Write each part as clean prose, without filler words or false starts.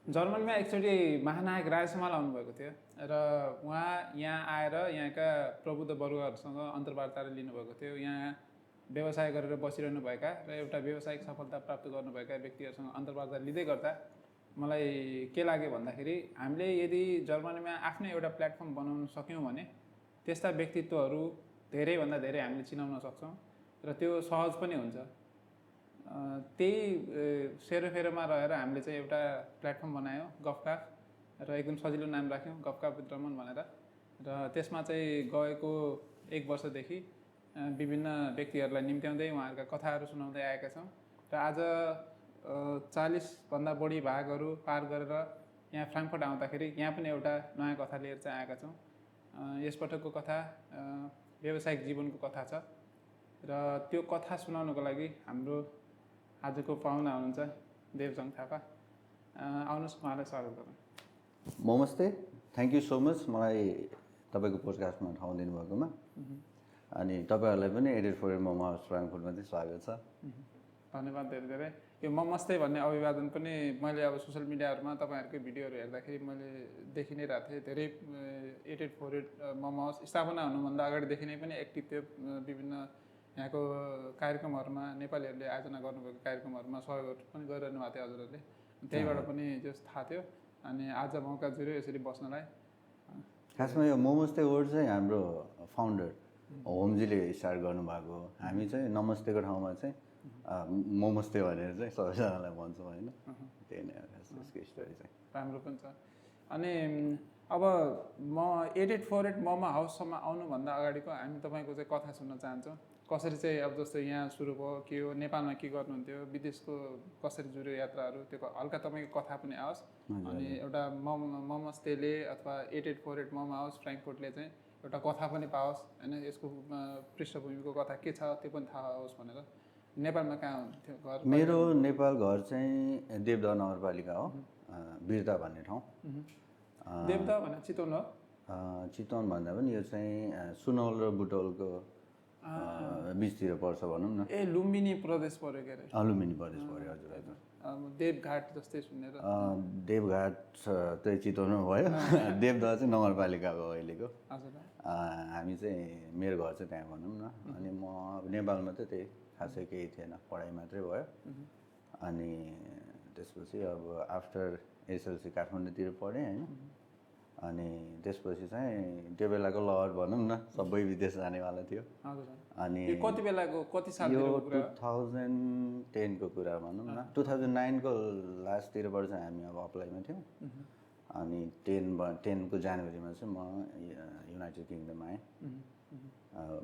जर्मनीमा एकचोटि महानायक राजसमाल आउनुभएको थियो र उहाँ यहाँ आएर यहाँका प्रबुद्ध वर्गहरूसँग अन्तर्वार्ता लिनुभएको थियो। यहाँ व्यवसाय गरेर बसिरहनुभएका र एउटा व्यावसायिक सफलता प्राप्त गर्नुभएका व्यक्तिहरूसँग अन्तर्वार्ता लिँदै गर्दा मलाई के लाग्यो भन्दाखेरि हामीले यदि जर्मनीमा आफ्नै एउटा प्लेटफर्म बनाउन सक्यौँ भने त्यस्ता व्यक्तित्वहरू धेरैभन्दा धेरै हामीले चिनाउन सक्छौँ र त्यो सहज पनि हुन्छ। त्यही सेरोफेरोमा रहेर हामीले चाहिँ एउटा प्लेटफर्म बनायौँ गफकाफ र एकदम सजिलो नाम राख्यौँ गफकाफ विथ रमन भनेर र त्यसमा चाहिँ गएको 1 वर्षदेखि विभिन्न व्यक्तिहरूलाई निम्त्याउँदै उहाँहरूका कथाहरू सुनाउँदै आएका छौँ र आज 40भन्दा बढी भागहरू पार गरेर यहाँ फ्राङ्कफर्ट आउँदाखेरि यहाँ पनि एउटा नयाँ कथा लिएर चाहिँ आएका छौँ। यसपटकको कथा व्यावसायिक जीवनको कथा छ र त्यो कथा सुनाउनको लागि हाम्रो आजको पाहुना हुनुहुन्छ देवजङ थापा। आउनुहोस् उहाँलाई स्वागत गरौँ। नमस्ते, थ्याङ्क यू सो मच मलाई तपाईँको पोडकास्टमा ठाउँ दिनुभएकोमा। अनि तपाईँहरूलाई पनि एडेड फर मोमो हाउस फ्राङ्कफर्टमा चाहिँ स्वागत छ। धन्यवाद धेरै धेरै। यो ममस्ते भन्ने अभिवादन पनि मैले अब सोसियल मिडियाहरूमा तपाईँहरूकै भिडियोहरू हेर्दाखेरि मैले देखि नै रहेको थिएँ। धेरै एडेड फर मोमो हाउस स्थापना हुनुभन्दा अगाडिदेखि नै पनि एक्टिभ थियो। विभिन्न यहाँको कार्यक्रमहरूमा नेपालीहरूले आयोजना गर्नुभएको कार्यक्रमहरूमा सहयोगहरू पनि गरिरहनु भएको थियो हजुरहरूले। त्यहीबाट पनि जस थाहा थियो अनि आज मौका जुर्यो यसरी बस्नलाई। खासमा यो मोमस्ते वर्ड चाहिँ हाम्रो फाउन्डर होमजीले स्टार्ट गर्नुभएको। हामी चाहिँ नमस्तेको ठाउँमा चाहिँ मोमस्ते भनेर चाहिँ सबैजनालाई भन्छौँ होइन। त्यही नै हो यसको स्टोरी चाहिँ। राम्रो पनि छ। अनि अब म एडेड फर मोमो हाउससम्म आउनुभन्दा अगाडिको हामी तपाईँको चाहिँ कथा सुन्न चाहन्छौँ। कसरी चाहिँ अब जस्तो यहाँ सुरु भयो, के हो, नेपालमा के गर्नुहुन्थ्यो, विदेशको कसरी जुर्यो यात्राहरू, त्यो हल्का तपाईँको कथा पनि आओस्। अनि एउटा ममस्तेले अथवा एडेड फर मोमो हाउस फ्राङ्कफर्टले चाहिँ एउटा कथा पनि पाओस् होइन। यसको पृष्ठभूमिको कथा के छ त्यो पनि थाहा होस् भनेर। नेपालमा कहाँ हुन्थ्यो घर? मेरो नेपाल घर चाहिँ देवदह नगरपालिका हो, बिर्ता भन्ने ठाउँ। देवदह भने चितवन हो? चितवन भन्दा पनि यो चाहिँ सुनौल र बुटौलको बिचतिर पर्छ भनौँ न। ए लुम्बिनी प्रदेश पर्यो के अरे? लुम्बिनी प्रदेश पर्यो हजुर हजुर। देवघाट जस्तै सुनेर। देवघाट चाहिँ चितवनमा भयो, देवदह चाहिँ नगरपालिका हो अहिलेको। हजुर। हामी चाहिँ मेरो घर चाहिँ त्यहाँ भनौँ न। अनि म नेपालमा चाहिँ त्यही खासै केही थिएन, पढाइ मात्रै भयो। अनि त्यसपछि अब आफ्टर एसएलसी काठमाडौँतिर पढेँ होइन। अनि त्यसपछि चाहिँ त्यो बेलाको लहर भनौँ न, सबै विदेश जानेवाला थियो। अनि कति बेलाको कति साल? यो 2010 को कुरा भनौँ न। 2009 को लास्टतिरबाट चाहिँ हामी अब अप्लाईमा थियौँ। अनि 10 को जनवरीमा चाहिँ म युनाइटेड किङडम आएँ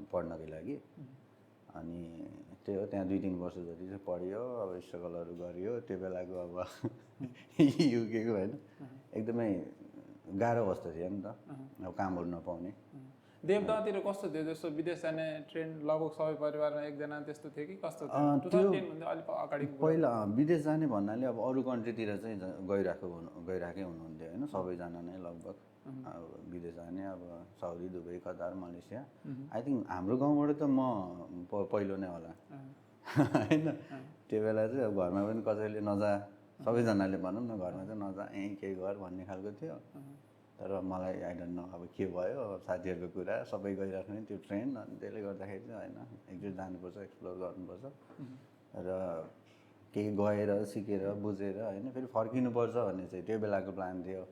पढ्नको लागि। अनि त्यही हो, त्यहाँ 2-3 वर्ष जति चाहिँ पढियो, अब स्ट्रगलहरू गरियो। त्यो बेलाको अब युकेको होइन एकदमै गाह्रो अवस्था थियो नि त, अब कामहरू नपाउने। देवदहतिर कस्तो थियो? जस्तो विदेश जाने ट्रेन्ड लगभग सबै परिवारमा एकजना त्यस्तो थियो कि कस्तो थियो? 2010 भन्दा अलिक अगाडि पहिला विदेश जाने भन्नाले अब अरू कन्ट्रीतिर चाहिँ गइराखेकै हुनुहुन्थ्यो होइन। सबैजना नै लगभग अब विदेश जाने, अब Saudi, Dubai, Qatar, Malaysia. I think हाम्रो गाउँबाट त म पहिलो नै होला होइन। त्यो बेला चाहिँ अब घरमा पनि कसैले नजा, सबैजनाले भनौँ न घरमा चाहिँ नजा केही गर भन्ने खालको थियो। तर मलाई आई डोन्ट नो अब के भयो, अब साथीहरूको कुरा सबै गइराख्ने त्यो ट्रेन्ड। अनि त्यसले गर्दाखेरि चाहिँ होइन एकचोटि जानुपर्छ, एक्सप्लोर गर्नुपर्छ र केही गएर सिकेर बुझेर होइन फेरि फर्किनुपर्छ भन्ने चाहिँ त्यो बेलाको प्लान थियो।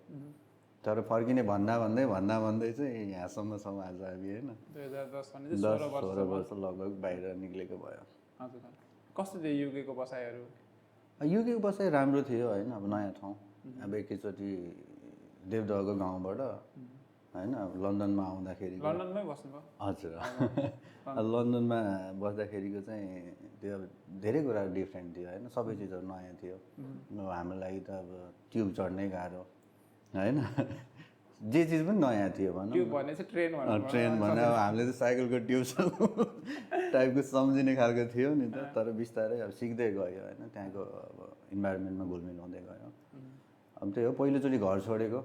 तर फर्किने भन्दै चाहिँ यहाँसम्म छौँ आज हामी होइन। 16 वर्ष लगभग बाहिर निक्लेको भयो। हजुर। कस्तो थियो युकेको बसाइहरू? युकेको बसाइ राम्रो थियो होइन। अब नयाँ ठाउँ, अब एकैचोटि देवदहको गाउँबाट होइन अब लन्डनमा आउँदाखेरि। लन्डनमै बस्नुभयो? हजुर। लन्डनमा बस्दाखेरिको चाहिँ त्यो अब धेरै कुराहरू डिफ्रेन्ट थियो होइन। सबै चिजहरू नयाँ थियो। हाम्रो लागि त अब ट्युब चढ्नै गाह्रो होइन। जे चिज पनि नयाँ थियो भनौँ। ट्युब भने चाहिँ ट्रेन भने अब हामीले त साइकलको ट्युब टाइपको सम्झिने खालको थियो नि त। तर बिस्तारै अब सिक्दै गयो होइन। त्यहाँको अब इन्भाइरोमेन्टमा घुलमिल हुँदै गयो। अब त्यही हो, पहिलोचोटि घर छोडेको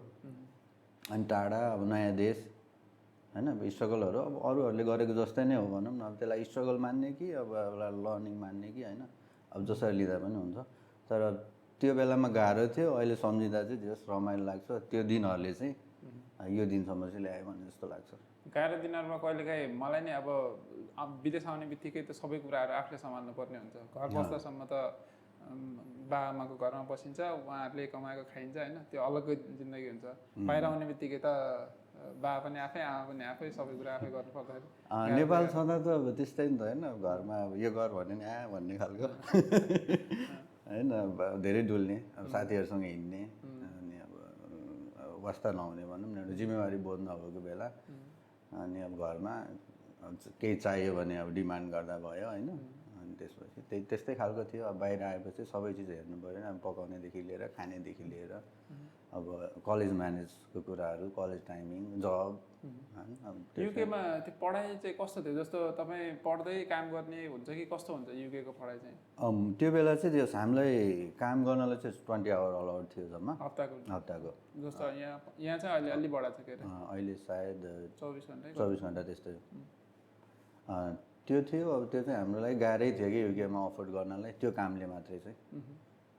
अनि टाढा, अब नयाँ देश होइन। अब स्ट्रगलहरू अब अरूहरूले गरेको जस्तै नै हो भनौँ न। अब त्यसलाई स्ट्रगल मान्ने कि अब एउटा लर्निङ मान्ने कि होइन, अब जसरी लिँदा पनि हुन्छ। तर त्यो बेलामा गाह्रो थियो, अहिले सम्झिँदा चाहिँ जस रमाइलो लाग्छ। त्यो दिनहरूले चाहिँ यो दिनसम्म चाहिँ ल्यायो भने जस्तो लाग्छ। गाह्रो दिनहरूमा कहिलेकाहीँ मलाई नै अब विदेश आउने बित्तिकै त सबै कुराहरू आफूले सम्हाल्नु पर्ने हुन्छ। घर बस्दासम्म त बाआमाको घरमा बसिन्छ, उहाँहरूले कमाएको खाइन्छ होइन, त्यो अलग्गै जिन्दगी हुन्छ। बाहिर आउने बित्तिकै त बा पनि आफै आमा पनि आफै सबै कुरा आफै गर्नु पर्दाखेरि नेपाल छँदा त अब त्यस्तै नि त होइन, घरमा अब यो गर भन्ने नि भन्ने खालको होइन। अब धेरै डुल्ने, अब साथीहरूसँग हिँड्ने, अनि अब वास्ता नहुने भनौँ न, एउटा जिम्मेवारी बोध नभएको बेला। अनि अब घरमा केही चाहियो भने अब डिमान्ड गर्दा भयो होइन। अनि त्यसपछि त्यस्तै खालको थियो। अब बाहिर आएपछि सबै चिज हेर्नु पऱ्यो, अब पकाउनेदेखि लिएर खानेदेखि लिएर अब कलेज म्यानेजको कुराहरू, कलेज टाइमिङ, जब होइन। अब युकेमा त्यो पढाइ चाहिँ कस्तो थियो? जस्तो तपाईँ पढ्दै काम गर्ने हुन्छ कि कस्तो हुन्छ युकेको पढाइ चाहिँ? त्यो बेला चाहिँ त्यो हामीलाई काम गर्नलाई चाहिँ 20 आवर अलाउड थियो जम्मा हप्ताको। जस्तो यहाँ चाहिँ अहिले अलि बढाएको छ के अरे? अहिले सायद 24 घन्टा त्यस्तै त्यो थियो। अब त्यो चाहिँ हाम्रो लागि गाह्रै थियो कि युकेमा अफोर्ड गर्नलाई, त्यो कामले मात्रै चाहिँ।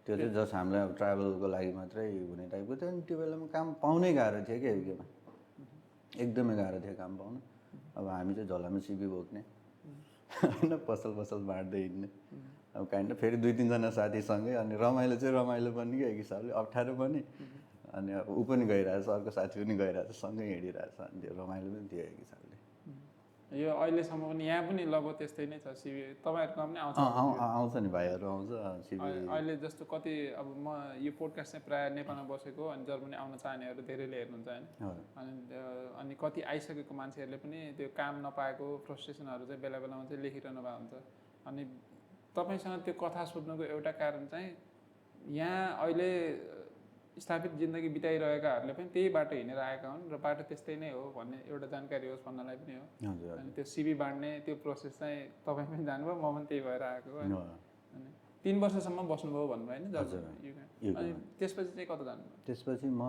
त्यो चाहिँ जस्ट हामीलाई अब ट्राभलको लागि मात्रै हुने टाइपको थियो। अनि त्यो बेलामा काम पाउनै गाह्रो थियो क्या युकेमा, एकदमै गाह्रो थियो काम पाउनु। अब हामी चाहिँ झोलामा सिपी बोक्ने होइन, पसल बाँड्दै हिँड्ने अब काइन्ड अफ। फेरि 2-3 जना साथीसँगै, अनि रमाइलो चाहिँ रमाइलो पनि क्या एक हिसाबले, अप्ठ्यारो पनि। अनि अब ऊ पनि गइरहेछ, अर्को साथी पनि गइरहेछ, सँगै हिँडिरहेछ, अनि त्यो रमाइलो पनि थियो एक हिसाबले। यो अहिलेसम्म पनि यहाँ पनि लगभग त्यस्तै नै छ सिबी। तपाईँहरूकोमा पनि आउँछ? आउँछ नि, भाइहरू आउँछ सिबी। अहिले जस्तो कति अब म यो पोडकास्ट चाहिँ प्रायः नेपालमा बसेको, अनि जर्मनी आउन चाहनेहरू धेरैले हेर्नुहुन्छ होइन। अनि कति आइसकेको मान्छेहरूले पनि त्यो काम नपाएको फ्रस्ट्रेसनहरू चाहिँ बेला बेलामा चाहिँ लेखिरहनु भएको हुन्छ। अनि तपाईँसँग त्यो कथा सोध्नुको एउटा कारण चाहिँ यहाँ अहिले स्थापित जिन्दगी बिताइरहेकाहरूले पनि त्यही बाटो हिँडेर आएका हुन् र बाटो त्यस्तै नै हो भन्ने एउटा जानकारी होस् भन्नलाई पनि हो। अनि त्यो सिबी बाँड्ने त्यो प्रोसेस चाहिँ तपाईँ पनि जानुभयो, म पनि त्यही भएर आएको हो। अनि 3 वर्षसम्म बस्नुभयो भन्नुभयो होइन जर्मनी? अनि त्यसपछि चाहिँ कता जानुभयो? त्यसपछि म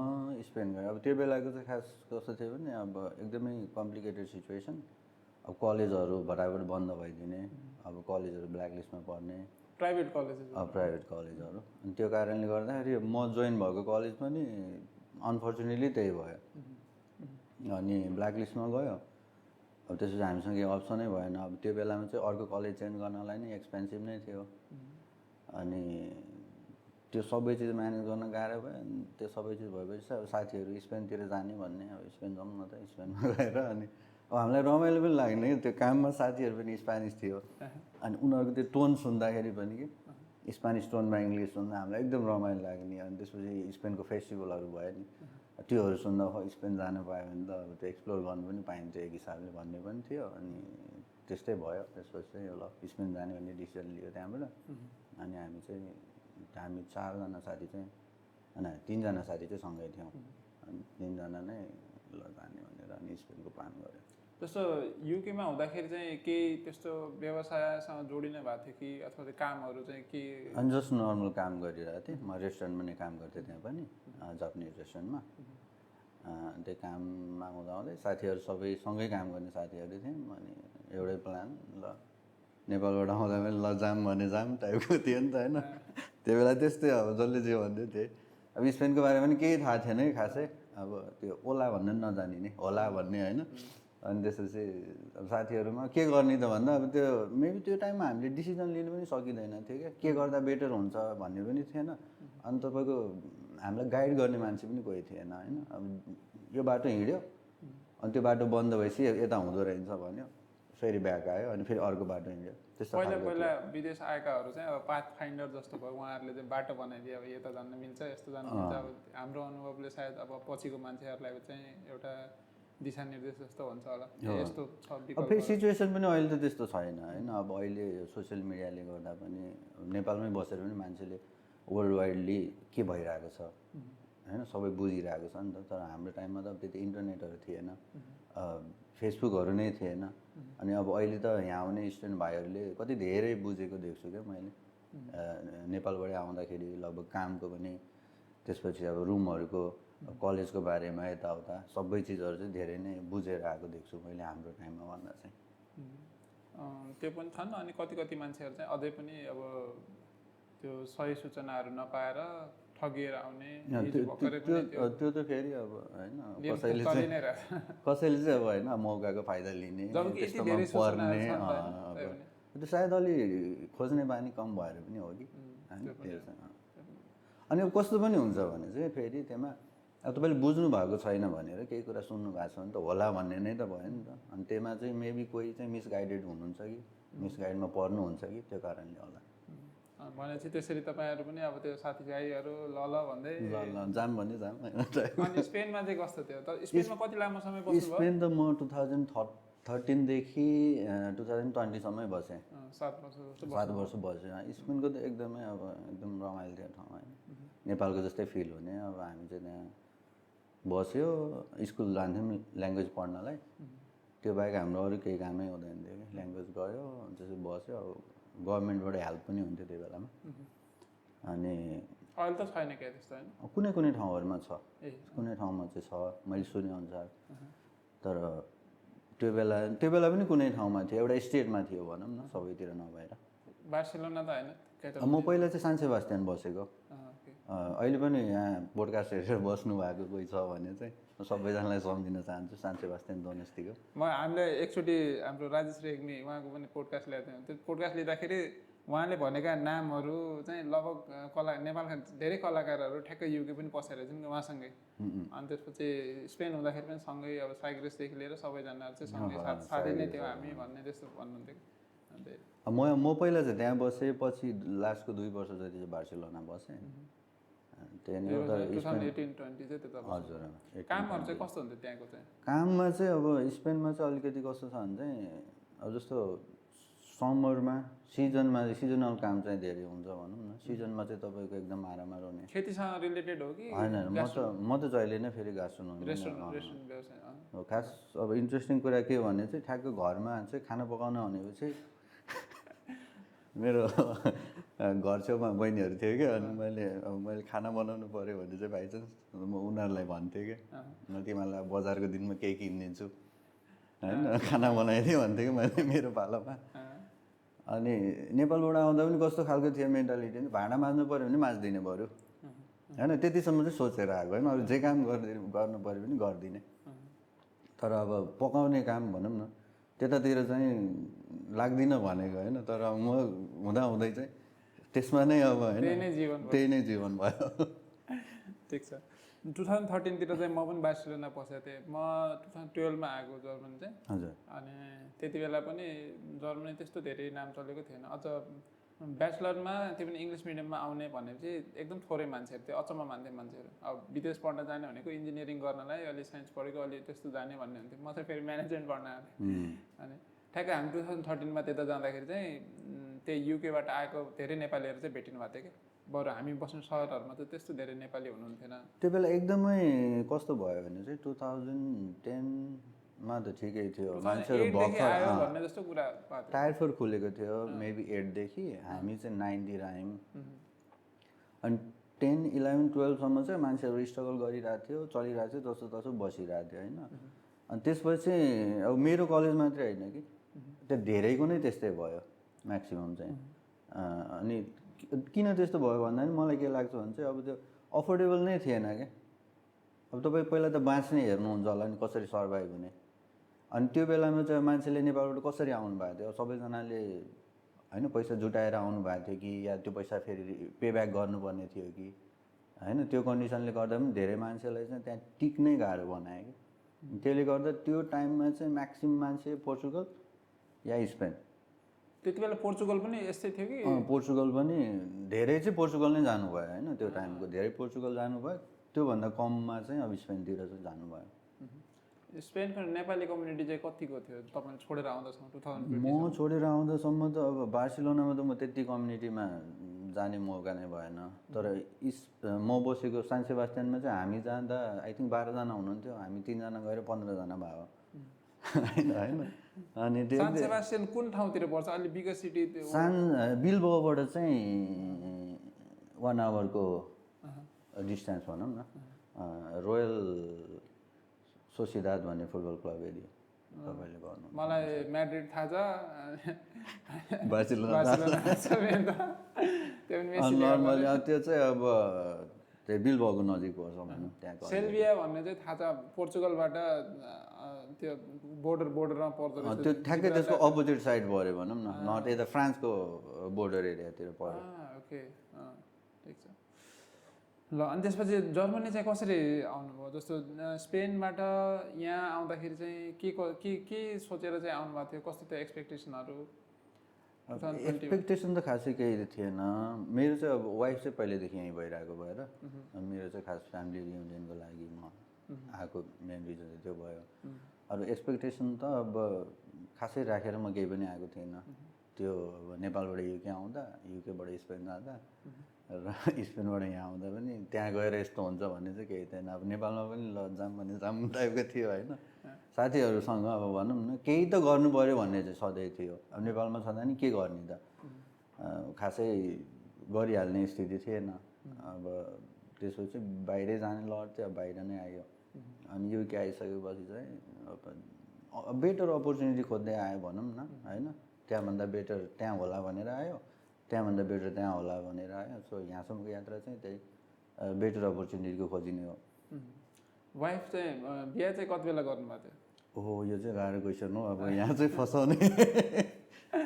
स्पेन गएँ। अब त्यो बेलाको चाहिँ खास कस्तो थियो भने अब एकदमै कम्प्लिकेटेड सिचुएसन। अब कलेजहरू भटाभट बन्द भइदिने, अब कलेजहरू ब्ल्याकलिस्टमा पर्ने, प्राइभेट कलेजहरू। अनि त्यो कारणले गर्दाखेरि म जोइन भएको कलेज पनि अनफर्चुनेटली त्यही भयो, अनि ब्ल्याकलिस्टमा गयो। अब त्यसपछि हामीसँग केही अप्सनै भएन। अब त्यो बेलामा चाहिँ अर्को कलेज चेन्ज गर्नलाई नै एक्सपेन्सिभ नै थियो, अनि त्यो सबै चिज म्यानेज गर्न गाह्रो भयो। अनि त्यो सबै चिज भएपछि अब साथीहरू स्पेनतिर जाने भन्ने, अब स्पेन जाउँ न त, स्पेनमा गएर। अनि अब हामीलाई रमाइलो पनि लाग्ने कि त्यो काममा साथीहरू पनि स्पेनिस थियो, अनि उनीहरूको त्यो टोन सुन्दाखेरि पनि कि स्पेनिस टोनमा इङ्ग्लिस सुन्दा हामीलाई एकदम रमाइलो लाग्ने। अनि त्यसपछि स्पेनको फेस्टिभलहरू भयो नि, त्योहरू सुन्दा स्पेन जानु पायो भने त अब त्यो एक्सप्लोर गर्नु पनि पाइन्छ एक हिसाबले भन्ने पनि थियो। अनि त्यस्तै भयो। त्यसपछि चाहिँ ल स्पेन जाने भन्ने डिसिजन लियो त्यहाँबाट। अनि हामी 4जना साथी चाहिँ, होइन 3जना साथी चाहिँ सँगै थियौँ। अनि 3जना नै ल जाने भनेर अनि स्पेनको प्लान गऱ्यो। जस्तो युकेमा हुँदाखेरि चाहिँ केही त्यस्तो व्यवसायसँग जोडिने भएको थियो कि अथवा त्यो कामहरू चाहिँ के? अनि जस्ट नर्मल काम गरिरहेको थिएँ म, रेस्टुरेन्टमा नै काम गर्थेँ त्यहाँ पनि, जापानिज रेस्टुरेन्टमा। त्यो काममा हुँदाहुँदै साथीहरू सबै सँगै काम गर्ने साथीहरू थियौँ। अनि एउटै प्लान, ल नेपालबाट आउँदा पनि ल जाम भने जाम टाइपको थियो नि त होइन। त्यो बेला त्यस्तै, अब जसले जे भन्दै थिएँ। अब स्पेनको बारेमा पनि केही थाहा थिएन है खासै, अब त्यो ओला भन्ने पनि नजानिने, होला भन्ने होइन। अनि त्यसपछि अब साथीहरूमा के गर्ने त भन्दा अब त्यो मेबी त्यो टाइममा हामीले डिसिजन लिनु पनि सकिँदैन थियो क्या, के गर्दा बेटर हुन्छ भन्ने पनि थिएन। अनि तपाईँको हामीलाई गाइड गर्ने मान्छे पनि कोही थिएन होइन। अब यो बाटो हिँड्यो, अनि त्यो बाटो बन्द भएपछि यता हुँदो रहेछ भन्यो, फेरि ब्याक आयो, अनि फेरि अर्को बाटो हिँड्यो। त्यस्तो पहिला विदेश आएकाहरू चाहिँ अब पाथ फाइन्डर जस्तो भयो, उहाँहरूले चाहिँ बाटो बनाइदियो, अब यता जान मिल्छ, यस्तो जान मिल्छ। अब हाम्रो अनुभवले सायद अब पछिको मान्छेहरूलाई चाहिँ एउटा दिशानिर्देश जस्तो हुन्छ होला, यस्तो छ। अब फेरि सिचुएसन पनि अहिले त त्यस्तो छैन होइन। अब अहिले सोसियल मिडियाले गर्दा पनि नेपालमै बसेर पनि मान्छेले वर्ल्ड वाइडली के भइरहेको छ होइन, सबै बुझिरहेको छ नि त। तर हाम्रो टाइममा त अब त्यति इन्टरनेटहरू थिएन, फेसबुकहरू नै थिएन। अनि अब अहिले त यहाँ आउने स्टुडेन्ट भाइहरूले कति धेरै बुझेको देख्छु क्या मैले। नेपालबाट आउँदाखेरि लगभग कामको पनि, त्यसपछि अब रुमहरूको, कलेजको बारेमा यताउता सबै चिजहरू चाहिँ धेरै नै बुझेर आएको देख्छु मैले हाम्रो टाइममा भन्दा चाहिँ। त्यो पनि छन्। अनि कति मान्छेहरू चाहिँ अझै पनि अब त्यो सही सूचनाहरू नपाएर ठगिएर आउने हिजो भर्खरै पनि त्यो त फेरि अब होइन चलि नै रहेछ। कसैले चाहिँ अब होइन मौकाको फाइदा लिने जबकि यति त्यस्तोमा धेरै पर्ने सूचनाहरू छन् त हैन, अब त्यो सायद अलि खोज्ने बानी कम भएर पनि हो कि होइन त्यो चाहिँ अनि अब कस्तो पनि हुन्छ भने चाहिँ फेरि त्यसमा अब तपाईँले बुझ्नु भएको छैन भनेर केही कुरा सुन्नु भएको छ भने त होला भन्ने नै त भयो नि त अनि त्यसमा चाहिँ मेबी कोही चाहिँ मिसगाइडेड हुनुहुन्छ कि मिसगाइडमा पर्नुहुन्छ कि त्यो कारणले होला भनेपछि त्यसरी तपाईँहरू पनि अब त्यो साथीभाइहरू ल ल भन्दै ल ल जाम भने जाम होइन अनि स्पेनमा चाहिँ कस्तो थियो त स्पेनमा कति लामो समय बस्नुभयो स्पेन त म 2013देखि 2020सम्मै बसेँ 7 वर्ष जस्तो 7 वर्ष बसेँ स्पेनको त एकदमै अब एकदम रमाइलो थियो ठाउँ होइन नेपालको जस्तै फिल हुने अब हामी चाहिँ त्यहाँ बस्यो स्कुल जान्थ्यौँ ल्याङ्ग्वेज पढ्नलाई त्यो बाहेक हाम्रो अरू केही कामै हुँदैन थियो कि ल्याङ्ग्वेज गयो त्यसपछि बस्यो अब गभर्मेन्टबाट हेल्प पनि हुन्थ्यो त्यो बेलामा अनि अहिले त छैन क्या त्यस्तो होइन कुनै कुनै ठाउँहरूमा छ कुनै ठाउँमा चाहिँ छ मैले सुनेअनुसार तर त्यो बेला पनि कुनै ठाउँमा थियो एउटा स्टेटमा थियो भनौँ न सबैतिर नभएर बार्सिलोना त होइन म पहिला चाहिँ सान सेबास्टियन बसेको अहिले पनि यहाँ पोडकास्ट हेरेर बस्नु भएको कोही छ भने चाहिँ सबैजनालाई सम्झिन चाहन्छु सान सेबास्टियन डोनेस्टीको हामीले एकचोटि हाम्रो राजेश रेग्मी उहाँको पनि पोडकास्ट ल्याएको थियौँ त्यो पोडकास्ट लिँदाखेरि उहाँले भनेका नामहरू चाहिँ लगभग नेपालका धेरै कलाकारहरू ठ्याक्कै युके पनि पसेर छन् कि उहाँसँगै अनि त्यसपछि स्पेन हुँदाखेरि पनि सँगै अब साइग्रेसदेखि लिएर सबैजनाहरू चाहिँ सँगै साथै नै थियो हामी भन्ने त्यस्तो भन्नुहुन्थ्यो म पहिला चाहिँ त्यहाँ बसेँ पछि लास्टको 2 वर्ष जति चाहिँ बार्सिलोना बसेँ त्यहाँनिर हजुर कामहरू चाहिँ कस्तो हुन्थ्यो त्यहाँको चाहिँ काममा चाहिँ अब स्पेनमा चाहिँ अलिकति कस्तो छ भने चाहिँ अब जस्तो समरमा सिजनल काम चाहिँ धेरै हुन्छ भनौँ न सिजनमा चाहिँ तपाईँको एकदम आराममा रहने खेतीसँग रिलेटेड हो कि होइन म त जहिले नै फेरि गास्ट्रोनोमी खास अब इन्ट्रेस्टिङ कुरा के भने चाहिँ ठ्याक्क घरमा चाहिँ खाना पकाउन भनेपछि मेरो घर छेउमा बहिनीहरू थियो क्या अनि मैले खाना बनाउनु पऱ्यो भने चाहिँ बाइचान्स म उनीहरूलाई भन्थेँ क्या म तिमीहरूलाई बजारको दिनमा केही किनिदिन्छु होइन खाना बनाइदिएँ भन्थेँ कि मैले मेरो पालोमा अनि नेपालबाट आउँदा पनि कस्तो खालको थियो मेन्टालिटी भाँडा माझ्नु पऱ्यो भने माझिदिने बरु होइन त्यतिसम्म चाहिँ सोचेर आएको होइन अरू जे काम गर्नु पऱ्यो भने गरिदिने तर अब पकाउने काम भनौँ न त्यतातिर चाहिँ लाग्दिनँ भनेको होइन तर म हुँदै चाहिँ त्यसमा नै अब होइन त्यही नै जीवन भयो ठिक छ 2013 तिर चाहिँ म पनि बार्सिलोना बसेको थिएँ म 2012 मा आएको जर्मनी चाहिँ हजुर अनि त्यति बेला पनि जर्मनी त्यस्तो धेरै नाम चलेको थिएन अझ ब्याचलरमा त्यो पनि इङ्ग्लिस मिडियममा आउने भनेपछि एकदम थोरै मान्छेहरू थियो अचम्म मान्थे मान्छेहरू अब विदेश पढ्न जाने भनेको इन्जिनियरिङ गर्नलाई अलि साइन्स पढेको अलि त्यस्तो जाने भन्ने हुन्थ्यो म चाहिँ फेरि म्यानेजमेन्ट पढ्न आएको थिएँ अनि ठ्याक्कै हामी 2013 मा त्यता जाँदाखेरि चाहिँ त्यही युकेबाट आएको धेरै नेपालीहरू चाहिँ भेटिनु भएको थियो कि बरु हामी बस्ने सहरहरूमा त त्यस्तो धेरै नेपाली हुनुहुन्थेन त्यो बेला एकदमै कस्तो भयो भने चाहिँ 2010मा त ठिकै थियो मान्छेहरू भर्खर टायर 4 खुलेको थियो मेबी 8 देखि हामी चाहिँ 9 तिर आयौँ अनि 10, 11, 12सम्म चाहिँ मान्छेहरू स्ट्रगल गरिरहेको थियो चलिरहेको थियो जस्तो बसिरहेको थियो होइन अनि त्यसपछि अब मेरो कलेज मात्रै होइन कि त्यो धेरैको नै त्यस्तै भयो म्याक्सिमम् चाहिँ अनि किन त्यस्तो भयो भन्दा पनि मलाई के लाग्छ भने चाहिँ अब त्यो अफोर्डेबल नै थिएन क्या अब तपाईँ पहिला त बाँच्ने हेर्नुहुन्छ होला नि कसरी सर्भाइभ हुने अनि त्यो बेलामा चाहिँ मान्छेले नेपालबाट कसरी आउनु भएको थियो सबैजनाले होइन पैसा जुटाएर आउनु भएको थियो कि या त्यो पैसा फेरि पे ब्याक गर्नुपर्ने थियो कि होइन त्यो कन्डिसनले गर्दा पनि धेरै मान्छेलाई चाहिँ त्यहाँ टिक्नै गाह्रो बनायो कि त्यसले गर्दा त्यो टाइममा चाहिँ म्याक्सिमम् मान्छे पोर्चुगल या स्पेन त्यति बेला पोर्चुगल पनि यस्तै थियो कि पोर्चुगल पनि धेरै चाहिँ पोर्चुगल नै जानुभयो होइन त्यो टाइमको धेरै पोर्चुगल जानुभयो त्योभन्दा कममा चाहिँ अब स्पेनतिर चाहिँ जानुभयो स्पेनको नेपाली कम्युनिटी चाहिँ कतिको थियो तपाईँ छोडेर आउँदासम्म 2020 म छोडेर आउँदासम्म त अब बार्सिलोनामा त म त्यति कम्युनिटीमा जाने मौका नै भएन तर म बसेको सान सेबास्टियनमा चाहिँ हामी जाँदा आई थिङ्क 12 जना हुनुहुन्थ्यो हामी 3 जना गएर 15 जना भयो होइन अनि त्यो सान सेबास्टियन कुन ठाउँतिर पर्छ अलि बिगर सिटी बिल्बाओबाट चाहिँ 1 आवरको डिस्टेन्स भनौँ न रोयल सोसिदाद भन्ने फुटबल क्लब एरिया तपाईँले गर्नु मलाई म्याड्रिड थाहा छ बार्सिलोना त्यो पनि मेसिलिया नर्मली त्यो चाहिँ अब त्यो बिलबाउको नजिक पर्छ भनौँ त्यहाँको सेल्भिया भन्ने चाहिँ थाहा छ पोर्चुगलबाट त्यो बोर्डरमा पर्दो रहेछ त्यो ठ्याक्कै त्यसको अपोजिट साइड पऱ्यो भनौँ न नट यता फ्रान्सको बोर्डर एरियातिर पऱ्यो ओके ठिक छ ल अनि त्यसपछि जर्मनी चाहिँ कसरी आउनुभयो जस्तो स्पेनबाट यहाँ आउँदाखेरि चाहिँ के सोचेर चाहिँ आउनुभएको थियो कस्तो थियो एक्सपेक्टेसनहरू एक्सपेक्टेसन त खासै केही थिएन मेरो चाहिँ अब वाइफ चाहिँ पहिल्यैदेखि यहीँ भइरहेको भएर मेरो चाहिँ खास फ्यामिली रियुनियनको लागि म आएको मेन रिजन चाहिँ त्यो भयो अरू एक्सपेक्टेसन त अब खासै राखेर म केही पनि आएको थिइनँ त्यो अब नेपालबाट युके आउँदा युकेबाट स्पेन जाँदा र स्पेनबाट यहाँ आउँदा पनि त्यहाँ गएर यस्तो हुन्छ भन्ने चाहिँ केही थिएन अब नेपालमा पनि ल जाऊँ भन्ने जाऊँ टाइपको थियो होइन साथीहरूसँग अब भनौँ न केही त गर्नु पऱ्यो भन्ने चाहिँ सधैँ थियो अब नेपालमा छँदा नि के गर्ने त खासै गरिहाल्ने स्थिति थिएन अब त्यसपछि बाहिरै जाने लड चाहिँ अब बाहिर नै आयो अनि युके आइसकेपछि चाहिँ अब बेटर अपर्च्युनिटी खोज्दै आयो भनौँ न होइन त्यहाँभन्दा बेटर त्यहाँ होला भनेर आयो त्यहाँभन्दा बेटर त्यहाँ होला भनेर आयो सो यहाँसम्मको यात्रा चाहिँ त्यही बेटर अपर्च्युनिटीको खोजिने हो वाइफ चाहिँ बिहा चाहिँ कति बेला गर्नुभएको थियो ओहो यो चाहिँ गाह्रो क्वेसन हो अब यहाँ चाहिँ फसाउने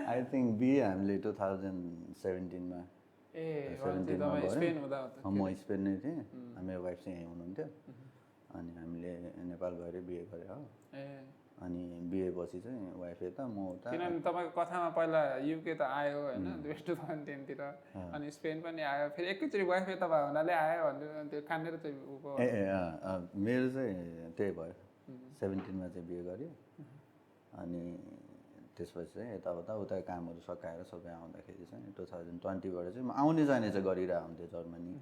आई थिङ्क बिए हामीले 2017मा म स्पेन नै थिएँ मेरो वाइफ चाहिँ यहीँ हुनुहुन्थ्यो अनि हामीले नेपाल गएर बिए गरे हो अनि बिए पछि चाहिँ वाइफ यता म उता किनभने तपाईँको कथामा पहिला युके त आयो होइन 2010तिर अनि स्पेन पनि आयो फेरि एकैचोटि वाइफ यता भयो हुनाले आयो भनेर त्यो कानेर चाहिँ मेरो चाहिँ त्यही भयो 17मा चाहिँ बिहे गऱ्यो अनि त्यसपछि चाहिँ यताउता उता कामहरू सकाएर सबै आउँदाखेरि चाहिँ 2020बाट चाहिँ म आउने जाने चाहिँ गरिरहेको हुन्थ्यो जर्मनी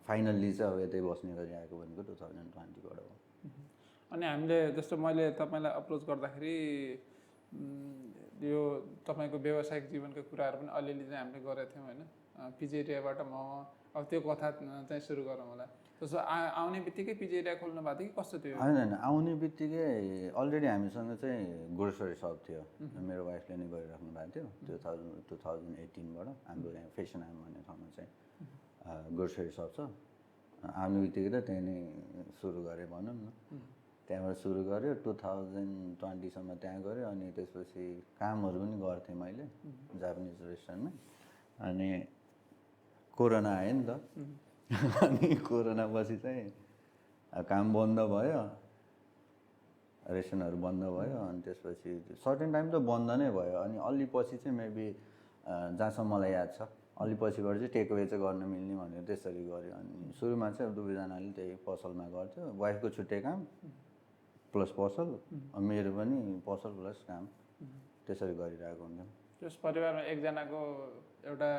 फाइनल्ली चाहिँ अब यतै बस्ने गरिआएको भनेको 2020बाट हो अनि हामीले जस्तो मैले तपाईँलाई अप्रोच गर्दाखेरि यो तपाईँको व्यावसायिक जीवनको कुराहरू पनि अलिअलि चाहिँ हामीले गरेका थियौँ होइन पिजिएटिआबाट म अब त्यो कथा चाहिँ सुरु गरौँ होला जस्तो आउने बित्तिकै पिजिएटिआ खोल्नु भएको थियो कि कस्तो थियो होइन आउने बित्तिकै अलरेडी हामीसँग चाहिँ ग्रोसरी सप थियो मेरो वाइफले नै गरिराख्नु भएको थियो 2018बाट हाम्रो यहाँ फेसन आम भन्ने ठाउँमा चाहिँ ग्रोसरी सप छ आउने बित्तिकै त त्यही नै सुरु गरेँ भनौँ न त्यहाँबाट सुरु गऱ्यो 2020सम्म त्यहाँ गऱ्यो अनि त्यसपछि कामहरू पनि गर्थेँ मैले जापानिज रेस्टुरेन्टमा अनि कोरोना आयो नि त अनि कोरोना पछि चाहिँ काम बन्द भयो रेस्टुरेन्टहरू बन्द भयो अनि त्यसपछि सर्टेन टाइम त बन्द नै भयो अनि अलि पछि चाहिँ मेबी जहाँसम्म मलाई याद छ अलि पछिबाट चाहिँ टेकअवे चाहिँ गर्न मिल्ने भनेर त्यसरी गऱ्यो अनि सुरुमा चाहिँ अब दुवैजनाले त्यही पसलमा गर्थ्यो वाइफको छुट्टै काम प्लस पसल मेरो पनि पसल प्लस काम त्यसरी गरिरहेको हुन्थ्यो त्यस परिवारमा एकजनाको एउटा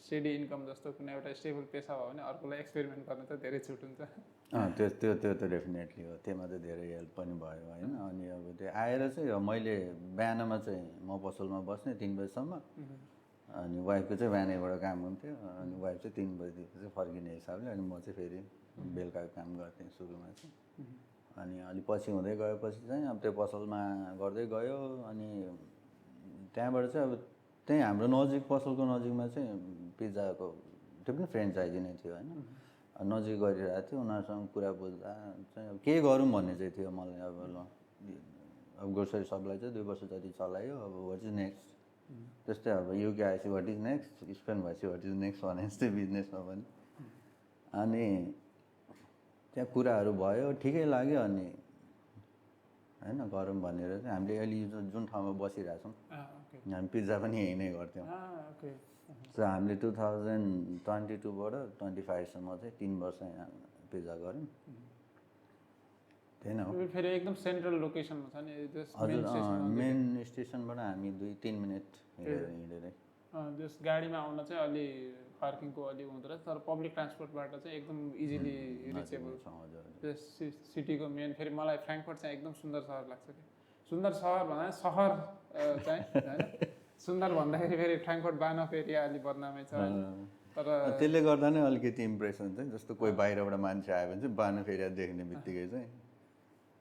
स्टेडी इन्कम जस्तो कुनै एउटा स्टेबल पेसा भयो भने अर्कोलाई एक्सपेरिमेन्ट गर्न चाहिँ धेरै छुट हुन्छ त्यो त डेफिनेटली हो त्यसमा चाहिँ धेरै हेल्प पनि भयो होइन अनि अब त्यो आएर चाहिँ मैले बिहानमा चाहिँ म पसलमा बस्ने 3 बजीसम्म अनि वाइफको चाहिँ बिहानैबाट काम हुन्थ्यो अनि वाइफ चाहिँ 3 बजीदेखि चाहिँ फर्किने हिसाबले अनि म चाहिँ फेरि बेलुकाको काम गर्थेँ सुरुमा चाहिँ अनि अलि पछि हुँदै गएपछि चाहिँ अब त्यो पसलमा गर्दै गयो अनि त्यहाँबाट चाहिँ अब त्यही हाम्रो नजिक पसलको नजिकमा चाहिँ पिज्जाको त्यो पनि फ्रेन्चाइजी नै थियो होइन नजिक गरिरहेको थियो उनीहरूसँग कुरा बुझ्दा चाहिँ अब के गरौँ भन्ने चाहिँ थियो मलाई अब ल अब ग्रोसरी सपलाई चाहिँ 2 वर्ष जति चलायो अब वाट इज नेक्स्ट त्यस्तै अब युके आएपछि वाट इज नेक्स्ट स्पेन भएपछि वाट इज नेक्स्ट भने जस्तै बिजनेसमा पनि अनि त्यहाँ कुराहरू भयो ठिकै लाग्यो अनि होइन गरौँ भनेर चाहिँ हामीले अहिले जुन ठाउँमा बसिरहेछौँ हामी पिज्जा पनि यहीँ नै गर्थ्यौँ सो हामीले 2022बाट 25सम्म चाहिँ 3 वर्ष यहाँ पिज्जा गऱ्यौँ त्यही नै हो फेरि एकदम सेन्ट्रल लोकेसनमा छ नि हजुर मेन स्टेसनबाट हामी 2-3 मिनट हिँडेरै जस गाडीमा आउन चाहिँ अलि पार्किङको अलि हुँदो रहेछ तर पब्लिक ट्रान्सपोर्टबाट चाहिँ एकदम इजिली रिचेबल छ त्यस सिटीको मेन फेरि मलाई फ्र्याङ्कफर्ट चाहिँ एकदम सुन्दर सहर लाग्छ कि सुन्दर सहर भन्दा सहर चाहिँ होइन सुन्दर भन्दाखेरि फेरि फ्र्याङ्कफर्ट बानफ एरिया अलि बदनामै छ तर त्यसले गर्दा नै अलिकति इम्प्रेसन चाहिँ जस्तो कोही बाहिरबाट मान्छे आयो भने चाहिँ बानफ एरिया देख्ने बित्तिकै चाहिँ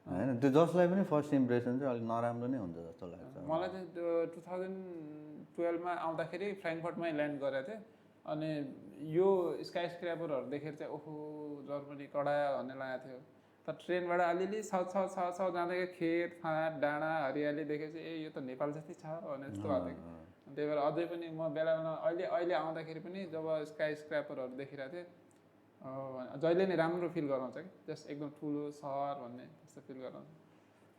होइन त्यो जसलाई पनि फर्स्ट इम्प्रेसन चाहिँ अलिक नराम्रो नै हुन्छ जस्तो लाग्छ मलाई चाहिँ 2012मा आउँदाखेरि फ्र्याङ्कफर्टमै ल्यान्ड गरेको थिएँ अनि यो स्काई स्क्र्यापरहरू देखेर चाहिँ ओहो जर्मनी कडा भन्ने लागेको थियो। तर ट्रेनबाट अलिअलि छ जाँदै खेत फाँट डाँडा हरियाली देखेपछि ए यो त नेपाल जस्तै छ भने जस्तो भएको थियो। त्यही भएर अझै पनि म बेला बेला अहिले आउँदाखेरि पनि जब स्काई स्क्र्यापरहरू देखिरहेको थिएँ जहिले नै राम्रो फिल गराउँछ कि जस्ट एकदम ठुलो सहर भन्ने जस्तो फिल गराउँछ।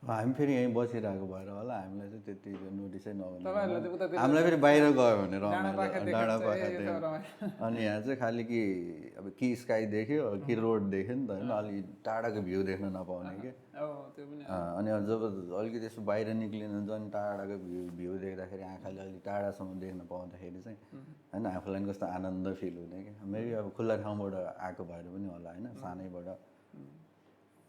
हामी फेरि यहीँ बसिरहेको भएर होला हामीलाई चाहिँ त्यति नोटिसै नहुने, तपाईँहरूलाई चाहिँ उतातिर हामीलाई फेरि बाहिर गयो भने डाँडा पाखा रमाइलो, देखेर डाँडा चाहिँ पाखा ए, यो त देख्यो। रमाइलो। अनि यहाँ चाहिँ खालि कि स्काई देख्यो कि रोड देख्यो नि त होइन, अलि टाढाको भ्यू देख्न नपाउने कि। त्यो पनि अनि जब अलिकति यसो बाहिर निक्लिनु झन् टाढाको भ्यू देख्दाखेरि आँखाले अलिक टाढासम्म देख्न पाउँदाखेरि चाहिँ होइन आफूलाई पनि कस्तो आनन्द फिल हुने कि। मेबी अब खुल्ला ठाउँबाट आएको भएर पनि होला होइन, सानैबाट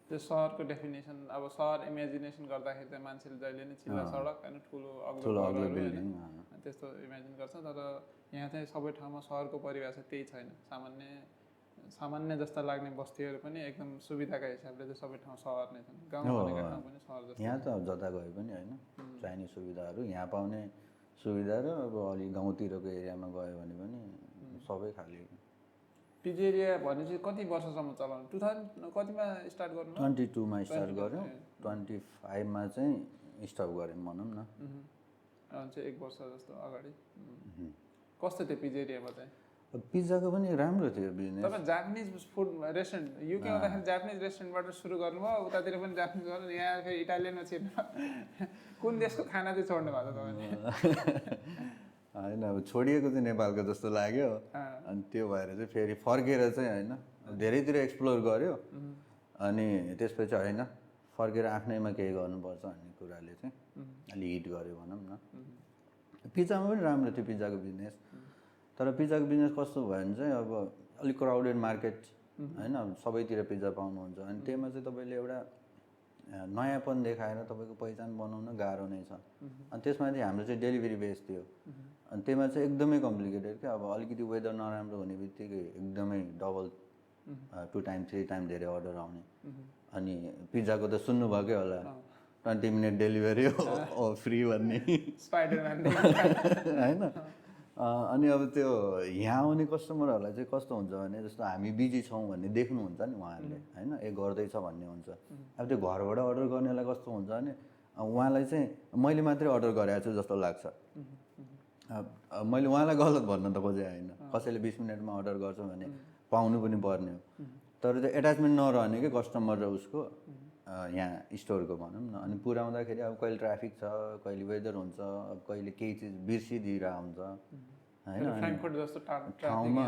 त्यो सहरको डेफिनेसन अब सहर इमेजिनेसन गर्दाखेरि चाहिँ मान्छेले जहिले नै चिल्ला सडक होइन ठुलो अग्लो बिल्डिङ त्यस्तो इमेजिन गर्छ। तर यहाँ चाहिँ सबै ठाउँमा सहरको परिभाषा त्यही छैन। सामान्य जस्ता लाग्ने बस्तीहरू पनि एकदम सुविधाका हिसाबले चाहिँ सबै ठाउँ सहर नै छन्। गाउँ भनेका ठाउँ पनि सहर जस्तो। यहाँ त जता गए पनि होइन चाहिने सुविधाहरू यहाँ पाउने सुविधा र अब अलि गाउँतिरको एरियामा गयो भने पनि सबै खालि। पिजी एरिया भनेपछि कति वर्षसम्म चलाउनु? 2000 कतिमा स्टार्ट गर्नु? 22मा स्टार्ट गऱ्यौँ, 25मा चाहिँ स्टप गऱ्यौँ भनौँ न। चाहिँ 1 वर्ष जस्तो अगाडि। कस्तो थियो पिजी एरियामा चाहिँ? पिज्जाको पनि राम्रो थियो बिजनेस। तपाईँ जापानिज फुड रेस्टुरेन्ट युके आउँदाखेरि जापानिज रेस्टुरेन्टबाट सुरु गर्नुभयो, उतातिर पनि जापानिज गर्नु, यहाँ फेरि इटालियनमा छिर्नु। कुन देशको खाना चाहिँ छोड्नु भएको छ तपाईँले? होइन अब छोडिएको चाहिँ नेपालको जस्तो लाग्यो। अनि त्यो भएर चाहिँ फेरि फर्केर चाहिँ होइन धेरैतिर एक्सप्लोर गऱ्यो। अनि त्यसपछि होइन फर्केर आफ्नैमा केही गर्नुपर्छ भन्ने कुराले चाहिँ अलि हिट गर्यो भनौँ न। पिज्जामा पनि राम्रो थियो पिज्जाको बिजनेस। तर पिज्जाको बिजनेस कस्तो भयो भने चाहिँ अब अलिक क्राउडेड मार्केट होइन, अब सबैतिर पिज्जा पाउनुहुन्छ। अनि त्यहीमा चाहिँ तपाईँले एउटा नयाँपन देखाएर तपाईँको पहिचान बनाउन गाह्रो नै छ। अनि त्यसमा चाहिँ हाम्रो चाहिँ डेलिभरी बेस थियो। अनि त्यसमा चाहिँ एकदमै कम्प्लिकेटेड क्या। अब अलिकति वेदर नराम्रो हुने बित्तिकै एकदमै डबल 2 टाइम 3 टाइम धेरै अर्डर आउने। अनि पिज्जाको त सुन्नुभएकै होला 20 मिनट डेलिभरी हो फ्री भन्ने होइन। अनि अब त्यो यहाँ आउने कस्टमरहरूलाई चाहिँ कस्तो हुन्छ भने जस्तो हामी बिजी छौँ भन्ने देख्नुहुन्छ नि उहाँहरूले होइन, ए गर्दैछ भन्ने हुन्छ। अब त्यो घरबाट अर्डर गर्नेलाई कस्तो हुन्छ भने उहाँलाई चाहिँ मैले मात्रै अर्डर गरेको छु जस्तो लाग्छ। मैले उहाँलाई गलत भन्न त खोजेँ होइन, कसैले 20 मिनटमा अर्डर गर्छ भने पाउनु पनि पर्ने हो। तर त्यो एट्याचमेन्ट नरहने कि कस्टमर र उसको यहाँ स्टोरको भनौँ न। अनि पुऱ्याउँदाखेरि अब कहिले ट्राफिक छ, कहिले वेदर हुन्छ, अब कहिले केही चिज बिर्सिदिरहेको हुन्छ होइन ठाउँमा।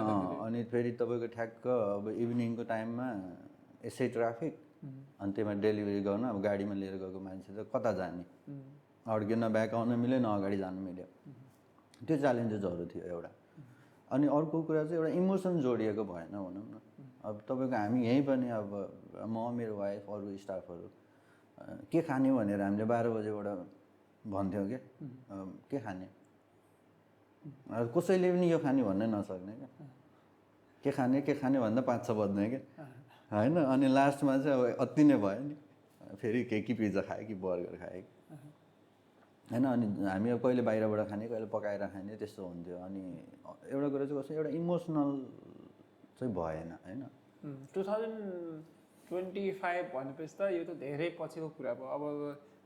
अनि फेरि तपाईँको ठ्याक्क अब इभिनिङको टाइममा यसै ट्राफिक, अनि त्यसमा डेलिभरी गर्न अब गाडीमा लिएर गएको मान्छे त कता जाने, अड्कियो न ब्याक आउन मिल्यो न अगाडि जानु मिल्यो। त्यो च्यालेन्जेसहरू थियो एउटा। अनि अर्को कुरा चाहिँ एउटा इमोसन जोडिएको भएन भनौँ न। अब तपाईँको हामी यहीँ पनि अब म मेरो वाइफ अरू स्टाफहरू के खाने भनेर हामीले 12 बजेबाट भन्थ्यौँ के खाने, कसैले पनि यो खाने भन्नै नसक्ने क्या। के खाने भन्दा 5-6 बज्ने क्या होइन। अनि लास्टमा चाहिँ अब अति नै भयो नि, फेरि के पिज्जा खायो कि बर्गर खायो कि होइन। अनि हामी अब कहिले बाहिरबाट खाने कहिले पकाएर खाने त्यस्तो हुन्थ्यो। अनि एउटा कुरा चाहिँ कस्तो एउटा इमोसनल चाहिँ भएन होइन। 2025 भनेपछि त यो त धेरै पछिको कुरा भयो। अब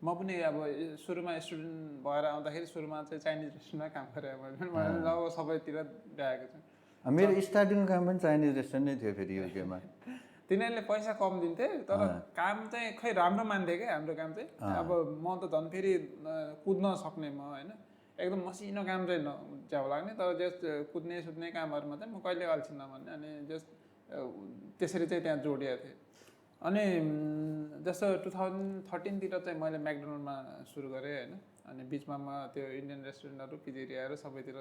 म पनि अब सुरुमा स्टुडेन्ट भएर आउँदाखेरि सुरुमा चाहिँ चाइनिज रेस्टुरेन्टमा काम गरेँ मैले, अब सबैतिर भ्याएको छु। मेरो स्टार्टिङको काम पनि चाइनिज रेस्टुरेन्ट नै थियो फेरि युकेमा। तिनीहरूले पैसा कम दिन्थे तर काम चाहिँ खै राम्रो मान्थे क्या हाम्रो काम चाहिँ। अब म त झन् फेरि कुद्न सक्ने म होइन, एकदम मसिनो काम चाहिँ च्याउ लाग्ने। तर जस्ट कुद्ने सुत्ने कामहरूमा चाहिँ म कहिले अल्छिन्न भन्ने। अनि जस्ट त्यसरी चाहिँ त्यहाँ जोडिएको थिएँ। अनि जस्तो 2013तिर चाहिँ मैले म्याकडोनल्डमा सुरु गरेँ होइन। अनि बिचमा म त्यो इन्डियन रेस्टुरेन्टहरू पिजेरियाहरू सबैतिर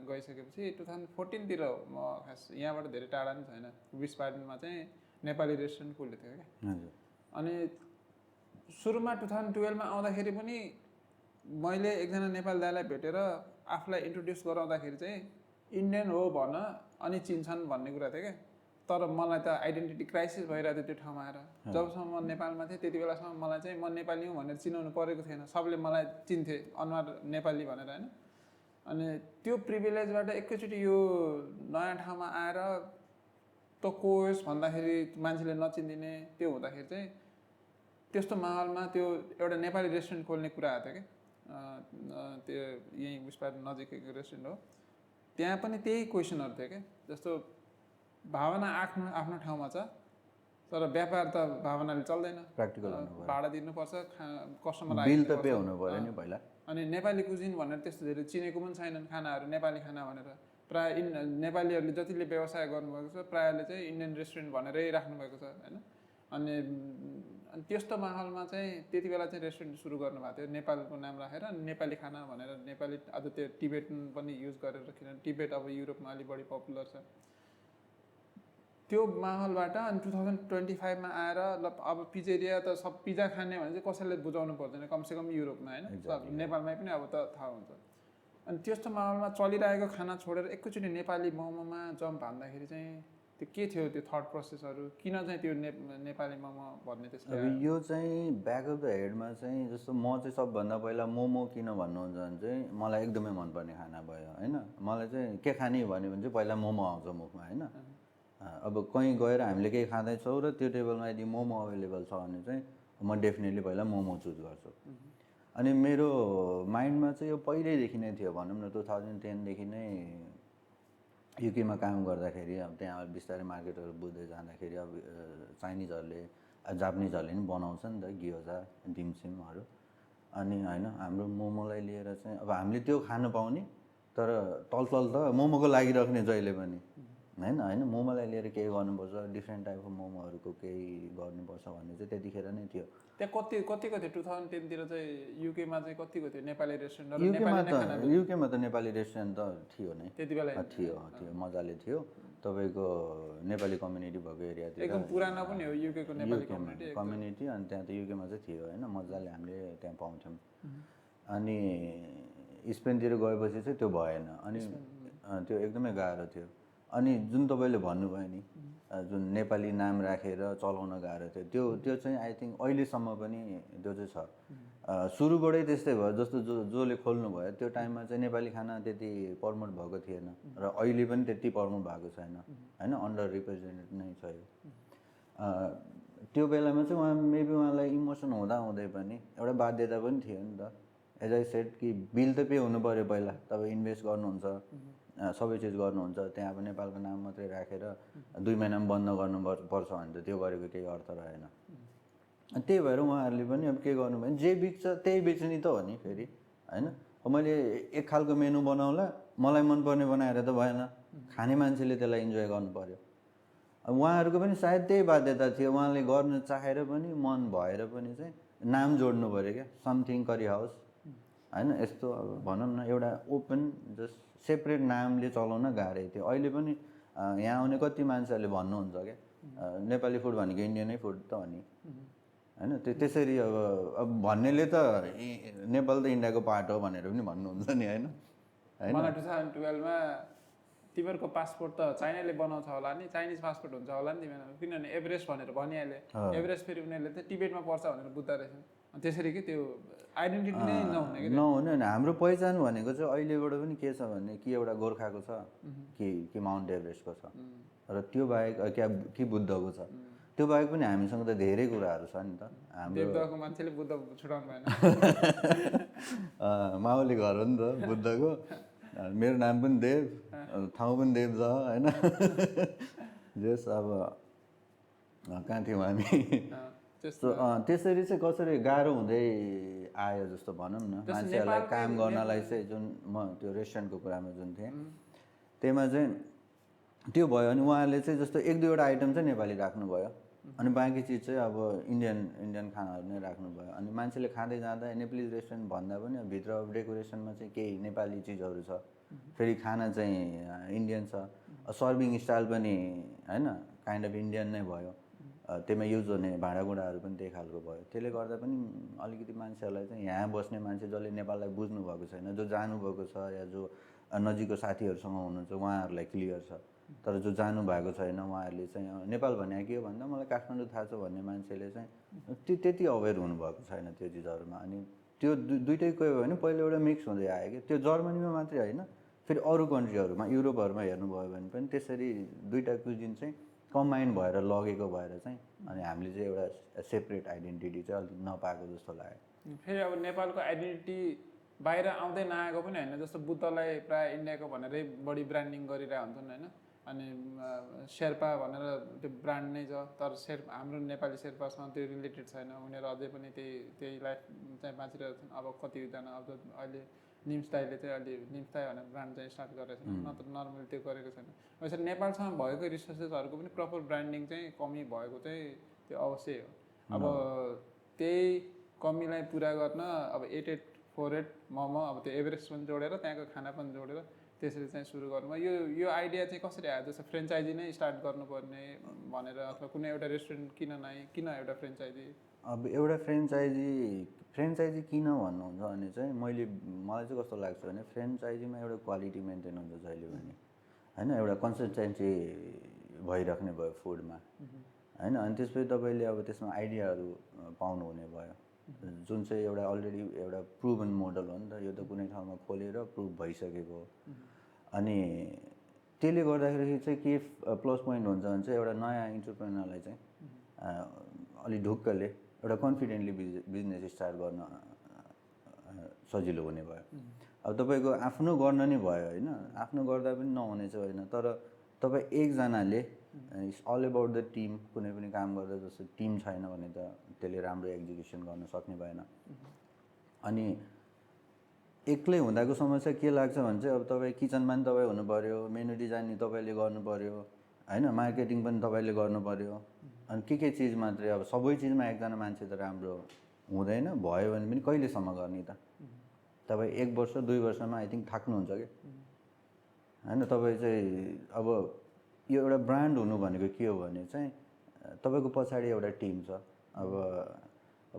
गइसकेपछि 2014तिर म खास यहाँबाट धेरै टाढा पनि छैन विस्पाडनमा चाहिँ नेपाली रेस्टुरेन्ट खोलेको थियो क्या। अनि सुरुमा 2012मा आउँदाखेरि पनि मैले एकजना नेपाली दाइलाई भेटेर आफूलाई इन्ट्रोड्युस गराउँदाखेरि चाहिँ इन्डियन हो भन अनि चिन्छन् भन्ने कुरा थियो क्या। तर मलाई त आइडेन्टिटी क्राइसिस भइरहेको थियो त्यो ठाउँमा आएर। जबसम्म म नेपालमा थिएँ त्यति बेलासम्म मलाई चाहिँ म नेपाली हुँ भनेर चिनाउनु परेको थिएन। सबले मलाई चिन्थे अनुहार नेपाली भनेर होइन। अनि त्यो प्रिभिलेजबाट एकैचोटि यो नयाँ ठाउँमा आएर टक्को होस् भन्दाखेरि मान्छेले नचिनिदिने त्यो हुँदाखेरि चाहिँ त्यस्तो माहौलमा त्यो एउटा नेपाली रेस्टुरेन्ट खोल्ने कुरा आएको थियो कि त्यो यहीँ उसबाट नजिकैको रेस्टुरेन्ट हो त्यहाँ पनि त्यही क्वेसनहरू थियो क्या जस्तो भावना आफ्नो आफ्नो ठाउँमा छ तर व्यापार त भावनाले चल्दैन प्र्याक्टिकल भाडा दिनुपर्छ कस्टमर बिल त पे हुनु पर्यो नि पहिला अनि नेपाली कुजिन भनेर त्यस्तो धेरै चिनेको पनि छैनन् खानाहरू नेपाली खाना भनेर प्राय नेपालीहरूले जतिले व्यवसाय गर्नुभएको छ प्रायःले चाहिँ इन्डियन रेस्टुरेन्ट भनेरै राख्नुभएको छ होइन अनि त्यस्तो माहौलमा चाहिँ त्यति बेला चाहिँ रेस्टुरेन्ट सुरु गर्नुभएको थियो नेपालको नाम राखेर नेपाली खाना भनेर नेपाली अझ त्यो टिबेटन पनि युज गरेर किनभने टिबेट अब युरोपमा अलिक बढी पपुलर छ त्यो माहौलबाट अनि 2025मा आएर ल अब पिज्जेरिया त सब पिज्जा खाने भने चाहिँ कसैले बुझाउनु पर्दैन कमसेकम युरोपमा होइन नेपालमै पनि अब त थाहा हुन्छ अनि त्यस्तो माहौलमा चलिरहेको खाना छोडेर एकैचोटि नेपाली मोमोमा जम्प हान्दाखेरि चाहिँ त्यो के थियो त्यो थट प्रोसेसहरू किन चाहिँ त्यो नेपाली मोमो भन्ने त्यसको अब यो चाहिँ ब्याक अफ द हेडमा चाहिँ जस्तो म चाहिँ सबभन्दा पहिला मोमो किन भन्नुहुन्छ भने चाहिँ मलाई एकदमै मनपर्ने खाना भयो होइन मलाई चाहिँ के खाने भन्यो भने चाहिँ पहिला मोमो आउँछ मुखमा होइन अब कहीँ गएर हामीले केही खाँदैछौँ र त्यो टेबलमा यदि मोमो अभाइलेबल छ भने चाहिँ म डेफिनेटली पहिला मोमो चुज गर्छु अनि मेरो माइन्डमा चाहिँ यो पहिल्यैदेखि नै थियो भनौँ न 2010देखि नै युकेमा काम गर्दाखेरि अब त्यहाँ बिस्तारै मार्केटहरू बुझ्दै जाँदाखेरि अब चाइनिजहरूले जापानिजहरूले पनि बनाउँछ नि त ग्योजा डिमसिमहरू अनि होइन हाम्रो मोमोलाई लिएर चाहिँ अब हामीले त्यो खानु पाउने तर तल त मोमोको लागि राख्ने जहिले पनि होइन मोमोलाई लिएर केही गर्नुपर्छ डिफ्रेन्ट टाइपको मोमोहरूको केही गर्नुपर्छ भन्ने चाहिँ त्यतिखेर नै थियो त्यहाँ कतिको थियो 2010तिर चाहिँ युकेमा चाहिँ कतिको थियो नेपाली रेस्टुरेन्ट युकेमा त नेपाली रेस्टुरेन्ट त थियो नै त्यति बेला थियो मजाले थियो तपाईँको नेपाली कम्युनिटी भएको एरियातिर एकदम पुरानो पनि हो युकेको नेपाली कम्युनिटी अनि त्यहाँ त युकेमा चाहिँ थियो होइन मजाले हामीले त्यहाँ पाउँथ्यौँ अनि स्पेनतिर गएपछि चाहिँ त्यो भएन अनि त्यो एकदमै गाह्रो थियो अनि जुन तपाईँले भन्नुभयो नि जुन नेपाली नाम राखेर चलाउन गाह्रो थियो त्यो चाहिँ आई थिङ्क अहिलेसम्म पनि त्यो चाहिँ छ सुरुबाटै त्यस्तै भयो जस्तो जसले खोल्नु भयो त्यो टाइममा चाहिँ नेपाली खाना त्यति प्रमोट भएको थिएन र अहिले पनि त्यति प्रमोट भएको छैन होइन अन्डर रिप्रेजेन्टेड नै छ यो त्यो बेलामा चाहिँ मेबी उहाँलाई इमोसन हुँदै पनि एउटा बाध्यता पनि थियो नि त एज आई सेड कि बिल त पे हुनु पऱ्यो पहिला तपाईँ इन्भेस्ट गर्नुहुन्छ सबै चिज गर्नुहुन्छ त्यहाँ अब नेपालको नाम मात्रै राखेर 2 महिनामा बन्द गर्नुपर्छ भने त त्यो गरेको केही अर्थ रहेन त्यही भएर उहाँहरूले पनि अब के गर्नु भने जे बिक्छ त्यही बेच्ने त हो नि फेरि होइन मैले एक खालको मेनु बनाउला मलाई मनपर्ने बनाएर त भएन खाने मान्छेले त्यसलाई इन्जोय गर्नु पर्यो अब उहाँहरूको पनि सायद त्यही बाध्यता थियो उहाँले गर्न चाहेर पनि मन भएर पनि चाहिँ नाम जोड्नु पऱ्यो क्या समथिङ करी हाउस होइन यस्तो अब भनौँ न एउटा ओपन जस्ट सेपरेट नामले चलाउन गाह्रै थियो अहिले पनि यहाँ आउने कति मान्छेहरूले भन्नुहुन्छ क्या नेपाली फुड भनेको इन्डियनै फुड त हो नि होइन त्यसरी अब भन्नेले त नेपाल त इन्डियाको पार्ट हो भनेर पनि भन्नुहुन्छ नि होइन मलाई 2012मा तिमीहरूको पासपोर्ट त चाइनाले बनाउँछ होला नि चाइनिज पासपोर्ट हुन्छ होला नि तिमीहरू किनभने एभरेस्ट भनेर भनिहाले एभरेस्ट फेरि उनीहरूले त टिबेटमा पर्छ भनेर बुझ्दो रहेछन् त्यसरी कि त्यो आइडेन्टिटी नै नहुने होइन हाम्रो पहिचान भनेको चाहिँ अहिलेबाट पनि के छ भने कि एउटा गोर्खाको छ कि माउन्ट एभरेस्टको छ र त्यो बाहेक कि बुद्धको छ त्यो बाहेक पनि हामीसँग त धेरै कुराहरू छ नि त हाम्रो मान्छेले बुद्ध छुटाउनु भएन माओली घर हो नि त बुद्धको मेरो नाम पनि देव ठाउँ पनि देव छ होइन जस अब कहाँ थियौँ हामी त्यसरी चाहिँ कसरी गाह्रो हुँदै आयो जस्तो भनौँ न मान्छेहरूलाई काम गर्नलाई चाहिँ जुन म त्यो रेस्टुरेन्टको कुरामा जुन थिएँ त्यहीमा चाहिँ त्यो भयो अनि उहाँहरूले चाहिँ जस्तो 1-2वटा आइटम चाहिँ नेपाली राख्नुभयो अनि बाँकी चिज चाहिँ अब इन्डियन खानाहरू नै राख्नुभयो अनि मान्छेले खाँदै जाँदा नेपाली रेस्टुरेन्ट भन्दा पनि भित्र अब डेकोरेसनमा चाहिँ केही नेपाली चिजहरू छ फेरि खाना चाहिँ इन्डियन छ सर्भिङ स्टाइल पनि होइन काइन्ड अफ इन्डियन नै भयो त्यसमा युज हुने भाँडाकुँडाहरू पनि त्यही खालको भयो त्यसले गर्दा पनि अलिकति मान्छेहरूलाई चाहिँ यहाँ बस्ने मान्छे जसले नेपाललाई बुझ्नु भएको छैन जो जानुभएको छ या जो नजिकको साथीहरूसँग हुनुहुन्छ उहाँहरूलाई क्लियर छ तर जो जानु भएको छैन उहाँहरूले चाहिँ नेपाल भने के हो भन्दा मलाई काठमाडौँ थाहा छ भन्ने मान्छेले चाहिँ त्यति अवेर हुनुभएको छैन त्यो चिजहरूमा अनि त्यो दुइटै के भयो भने पहिला एउटा मिक्स हुँदै आयो कि त्यो जर्मनीमा मात्रै होइन फेरि अरू कन्ट्रीहरूमा युरोपहरूमा हेर्नुभयो भने पनि त्यसरी दुईवटा क्युजिन चाहिँ कम्बाइन भएर लगेको भएर चाहिँ अनि हामीले चाहिँ एउटा सेपरेट आइडेन्टिटी चाहिँ अलिक नपाएको जस्तो लाग्यो। फेरि अब नेपालको आइडेन्टिटी बाहिर आउँदै नआएको पनि होइन, जस्तो बुद्धलाई प्राय इन्डियाको भनेरै बढी ब्रान्डिङ गरिरहेको हुन्छन् होइन, अनि शेर्पा भनेर त्यो ब्रान्ड नै छ, तर हाम्रो नेपाली शेर्पासँग त्यो रिलेटेड छैन, उनीहरू अझै पनि त्यही लाइफ चाहिँ बाँचिरहेको छन्। अब कतिजना अब अहिले निम्स दाईले चाहिँ अहिले निम्स दाई भनेर ब्रान्ड चाहिँ स्टार्ट गरेको छन्, नत्र नर्मली त्यो गरेको छैन। यसरी नेपालसँग भएको रिसोर्सेसहरूको पनि प्रपर ब्रान्डिङ चाहिँ कमी भएको चाहिँ त्यो अवश्य हो। अब त्यही कमीलाई पुरा गर्न अब 8848 मोमो अब त्यो एभरेस्ट पनि जोडेर त्यहाँको खाना पनि जोडेर त्यसरी चाहिँ सुरु गर्नुमा यो आइडिया चाहिँ कसरी आयो? जस्तो फ्रेन्चाइजी नै स्टार्ट गर्नुपर्ने भनेर, अथवा कुनै एउटा रेस्टुरेन्ट किन एउटा फ्रेन्चाइजी? अब एउटा फ्रेन्चाइजी किन भन्नुहुन्छ भने चाहिँ मलाई चाहिँ कस्तो लाग्छ भने फ्रेन्चाइजीमा एउटा क्वालिटी मेन्टेन हुन्छ जहिले पनि होइन, एउटा कन्सिस्टेन्सी भइराख्ने भयो फुडमा होइन। अनि त्यसपछि तपाईँले अब त्यसमा आइडियाहरू पाउनुहुने भयो, जुन चाहिँ एउटा अलरेडी एउटा प्रुभन मोडल हो नि त, यो त कुनै ठाउँमा खोलेर प्रुभ भइसकेको हो। अनि त्यसले गर्दाखेरि चाहिँ के प्लस पोइन्ट हुन्छ भने चाहिँ एउटा नयाँ इन्टरप्रेनरलाई चाहिँ अलि ढुक्कले एउटा कन्फिडेन्टली बिजनेस स्टार्ट गर्न सजिलो हुने भयो। अब तपाईँको आफ्नो गर्न नै भयो होइन, आफ्नो गर्दा पनि नहुने चाहिँ होइन, तर तपाईँ एकजनाले it's all about the team, कुनै पनि काम गर्दा जस्तो टिम छैन भने त त्यसले राम्रो एक्जिक्युसन गर्न सक्ने भएन। अनि एक्लै हुँदाको समस्या के लाग्छ भने चाहिँ अब तपाईँ किचनमा नि तपाईँ हुनु पऱ्यो, मेनु डिजाइन नि तपाईँले गर्नु पऱ्यो होइन, मार्केटिङ पनि तपाईँले गर्नु पऱ्यो, अनि के चिज मात्रै अब सबै चिजमा एकजना मान्छे त राम्रो हुँदैन, भयो भने पनि कहिलेसम्म गर्ने त? तपाईँ 1 वर्ष 2 वर्षमा आई थिङ्क थाक्नुहुन्छ कि होइन। तपाईँ चाहिँ अब यो एउटा ब्रान्ड हुनु भनेको के हो भने चाहिँ तपाईँको पछाडि एउटा टिम छ। अब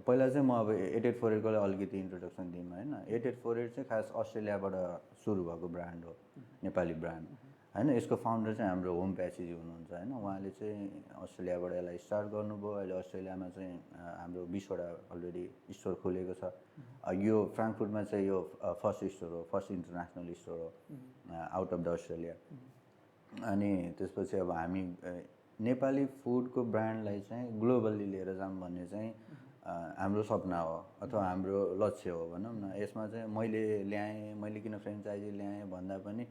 पहिला चाहिँ म अब 8848को अलिकति इन्ट्रोडक्सन दिउँ होइन। 8848 चाहिँ खास अस्ट्रेलियाबाट सुरु भएको ब्रान्ड हो, नेपाली ब्रान्ड होइन। यसको फाउन्डर चाहिँ हाम्रो होम प्याचिजी हुनुहुन्छ होइन, उहाँले चाहिँ अस्ट्रेलियाबाट यसलाई स्टार्ट गर्नुभयो। अहिले अस्ट्रेलियामा चाहिँ हाम्रो 20वटा अलरेडी स्टोर खोलेको छ। यो फ्राङ्कफुटमा चाहिँ यो फर्स्ट स्टोर हो, फर्स्ट इन्टरनेसनल स्टोर हो आउट अफ द अस्ट्रेलिया। अनि त्यसपछि अब हामी नेपाली फुडको ब्रान्डलाई चाहिँ ग्लोबल्ली लिएर जाऊँ भन्ने चाहिँ हाम्रो सपना हो अथवा हाम्रो लक्ष्य हो भनौँ न। यसमा चाहिँ मैले किन फ्रेन्चाइजी ल्याएँ भन्दा पनि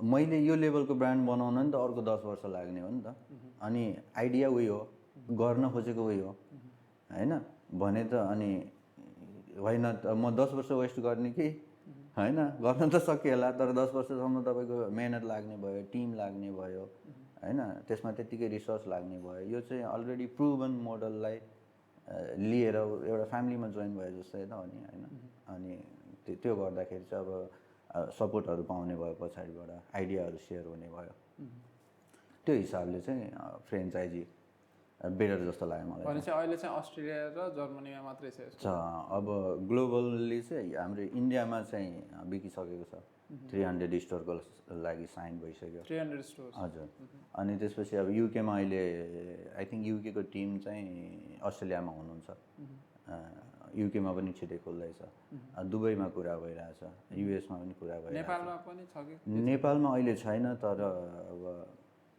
मैले यो लेभलको ब्रान्ड बनाउन नि त अर्को 10 वर्ष लाग्ने हो नि त। अनि आइडिया उही हो, गर्न खोजेको उही हो होइन भने त। अनि होइन म 10 वर्ष वेस्ट गर्ने कि होइन, गर्न त सकिएला, तर 10 वर्षसम्म तपाईँको मेहनत लाग्ने भयो, टिम लाग्ने भयो होइन, त्यसमा त्यत्तिकै रिसोर्स लाग्ने भयो। यो चाहिँ अलरेडी प्रुभन मोडललाई लिएर एउटा फ्यामिलीमा जोइन भयो जस्तै त हो नि होइन। अनि त्यो गर्दाखेरि चाहिँ अब सपोर्टहरू पाउने भयो, पछाडिबाट आइडियाहरू सेयर हुने भयो। त्यो हिसाबले चाहिँ फ्रेन्चाइजी बेटर जस्तो लाग्यो मलाई। भनेपछि अहिले चाहिँ अस्ट्रेलिया र जर्मनीमा मात्रै छ। अब ग्लोबल्ली चाहिँ हाम्रो इन्डियामा चाहिँ बिकिसकेको छ, 300 स्टोरको लागि साइन भइसक्यो। 300 स्टोर हजुर। अनि त्यसपछि अब युकेमा अहिले आई थिङ्क युकेको टिम चाहिँ अस्ट्रेलियामा हुनुहुन्छ, युकेमा पनि छिटै खोल्दैछ, दुबईमा कुरा भइरहेछ, युएसमा पनि कुरा भइरहेछ। नेपालमा पनि छ कि? नेपालमा अहिले छैन, तर अब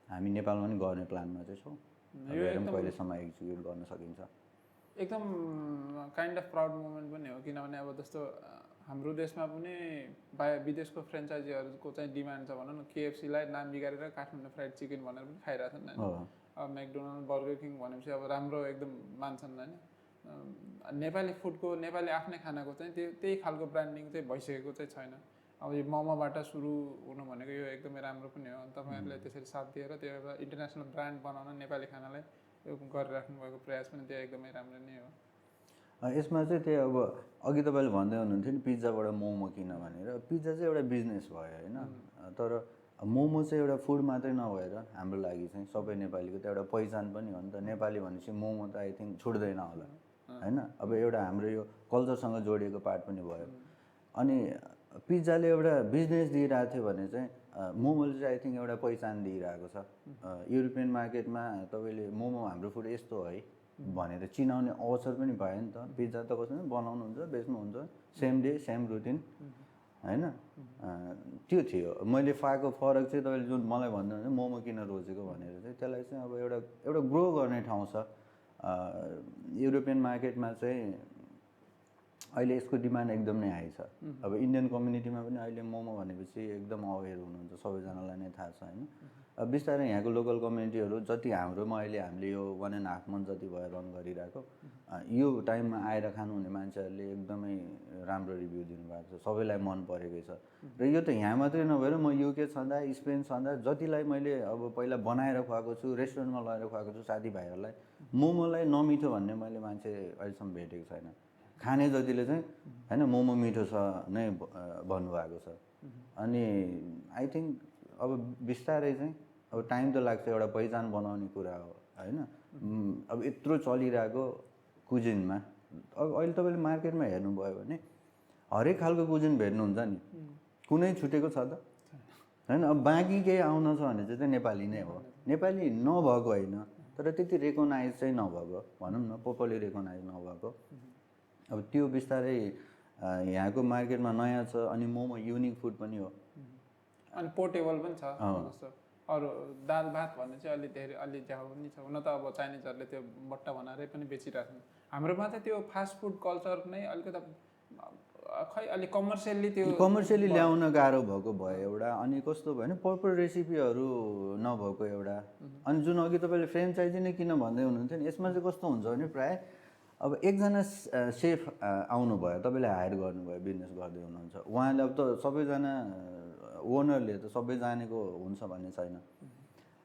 हामी नेपालमा पनि गर्ने प्लानमा चाहिँ छौँ। हेरौँ कहिलेसम्म एक्जिक्युट गर्न सकिन्छ। एकदम काइन्ड अफ प्राउड मोमेन्ट पनि हो, किनभने अब जस्तो हाम्रो देशमा पनि विदेशको फ्रेन्चाइजीहरूको चाहिँ डिमान्ड छ भनौँ न। केएफसीलाई नाम बिगारेर काठमाडौँ फ्राइड चिकन भनेर पनि खाइरहेछन् होइन। अब म्याकडोनल्ड, बर्गर किङ भनेपछि अब राम्रो एकदम मान्छन् होइन। नेपाली फुडको, नेपाली आफ्नै खानाको चाहिँ त्यही खालको ब्रान्डिङ चाहिँ भइसकेको चाहिँ छैन। अब यो मोमोबाट सुरु हुनु भनेको यो एकदमै राम्रो पनि हो। अनि तपाईँहरूले त्यसरी साथ दिएर त्यो एउटा इन्टरनेसनल ब्रान्ड बनाउन नेपाली खानालाई यो गरिराख्नु भएको प्रयास पनि त्यो एकदमै राम्रो नै हो। यसमा चाहिँ त्यही अब अघि तपाईँले भन्दै हुनुहुन्थ्यो नि पिज्जाबाट मोमो किन भनेर। पिज्जा चाहिँ एउटा बिजनेस भयो होइन, तर मोमो चाहिँ एउटा फुड मात्रै नभएर हाम्रो लागि चाहिँ सबै नेपालीको त एउटा पहिचान पनि हो नि त। नेपाली भनेपछि मोमो त आई थिङ्क छुट्दैन होला होइन। अब एउटा हाम्रो यो कल्चरसँग जोडिएको पार्ट पनि भयो। अनि पिज्जाले एउटा बिजनेस दिइरहेको थियो भने चाहिँ मोमोले चाहिँ आई थिङ्क एउटा पहिचान दिइरहेको छ। युरोपियन मार्केटमा तपाईँले मोमो हाम्रो फुड यस्तो है भनेर चिनाउने अवसर पनि भयो नि त। पिज्जा त कसैले बनाउनुहुन्छ बेच्नुहुन्छ सेम डे सेम रुटिन होइन त्यो थियो। मैले पाएको फरक चाहिँ तपाईँले जुन मलाई भन्नुहुन्छ मोमो किन रोजेको भनेर चाहिँ त्यसलाई चाहिँ अब एउटा ग्रो गर्ने ठाउँ छ युरोपियन मार्केटमा चाहिँ अहिले यसको डिमान्ड एकदम नै हाई छ। अब इन्डियन कम्युनिटीमा पनि अहिले मोमो भनेपछि एकदम अवेर हुनुहुन्छ सबैजनालाई नै थाहा छ होइन। अब बिस्तारै यहाँको लोकल कम्युनिटीहरू जति हाम्रोमा अहिले हामीले यो 1.5 मन्थ जति भयो रन गरिरहेको यो टाइममा आएर खानुहुने मान्छेहरूले एकदमै राम्रो रिभ्यू दिनुभएको छ सबैलाई मन परेकै छ। र यो त यहाँ मात्रै नभएर म युके छँदा स्पेन छँदा जतिलाई मैले अब पहिला बनाएर खुवाएको छु रेस्टुरेन्टमा लगेर खुवाएको छु साथीभाइहरूलाई मोमोलाई नमिठो भन्ने मैले मान्छे अहिलेसम्म भेटेको छैन। खाने जतिले चाहिँ होइन मोमो मिठो छ नै भन्नुभएको छ। अनि आई थिङ्क अब बिस्तारै चाहिँ अब टाइम त लाग्छ एउटा पहिचान बनाउने कुरा हो होइन। अब यत्रो चलिरहेको कुजिनमा अब अहिले तपाईँले मार्केटमा हेर्नुभयो भने हरेक खालको कुजिन भेट्नुहुन्छ नि कुनै छुटेको छ त होइन। अब बाँकी केही आउन छ भने चाहिँ नेपाली नै हो। नेपाली नभएको होइन तर त्यति रेकगनाइज चाहिँ नभएको भनौँ न पोपुलरली रेकगनाइज नभएको। अब त्यो बिस्तारै यहाँको मार्केटमा नयाँ छ अनि मोमो युनिक फुड पनि हो अनि पोर्टेबल पनि छ जस्तो अरू दाल भात भन्ने चाहिँ अलि ज्यादा पनि छ। हुन त अब चाइनिजहरूले त्यो बट्टा बनाएरै पनि बेचिरहेको छ। हाम्रोमा त त्यो फास्ट फुड कल्चर नै अलिकति खै अलिक कमर्सियली ल्याउन गाह्रो भएको भयो एउटा। अनि कस्तो भयो भने प्रपर रेसिपीहरू नभएको एउटा। अनि जुन अघि तपाईँले फ्रेन्चाइजी नै किन भन्दै हुनुहुन्थ्यो नि यसमा चाहिँ कस्तो हुन्छ भने प्रायः अब एकजना सेफ आउनुभयो तपाईँले हायर गर्नुभयो बिजनेस गर्दै हुनुहुन्छ उहाँले अब त सबैजना ओनरले त सबै जानेको हुन्छ भन्ने छैन।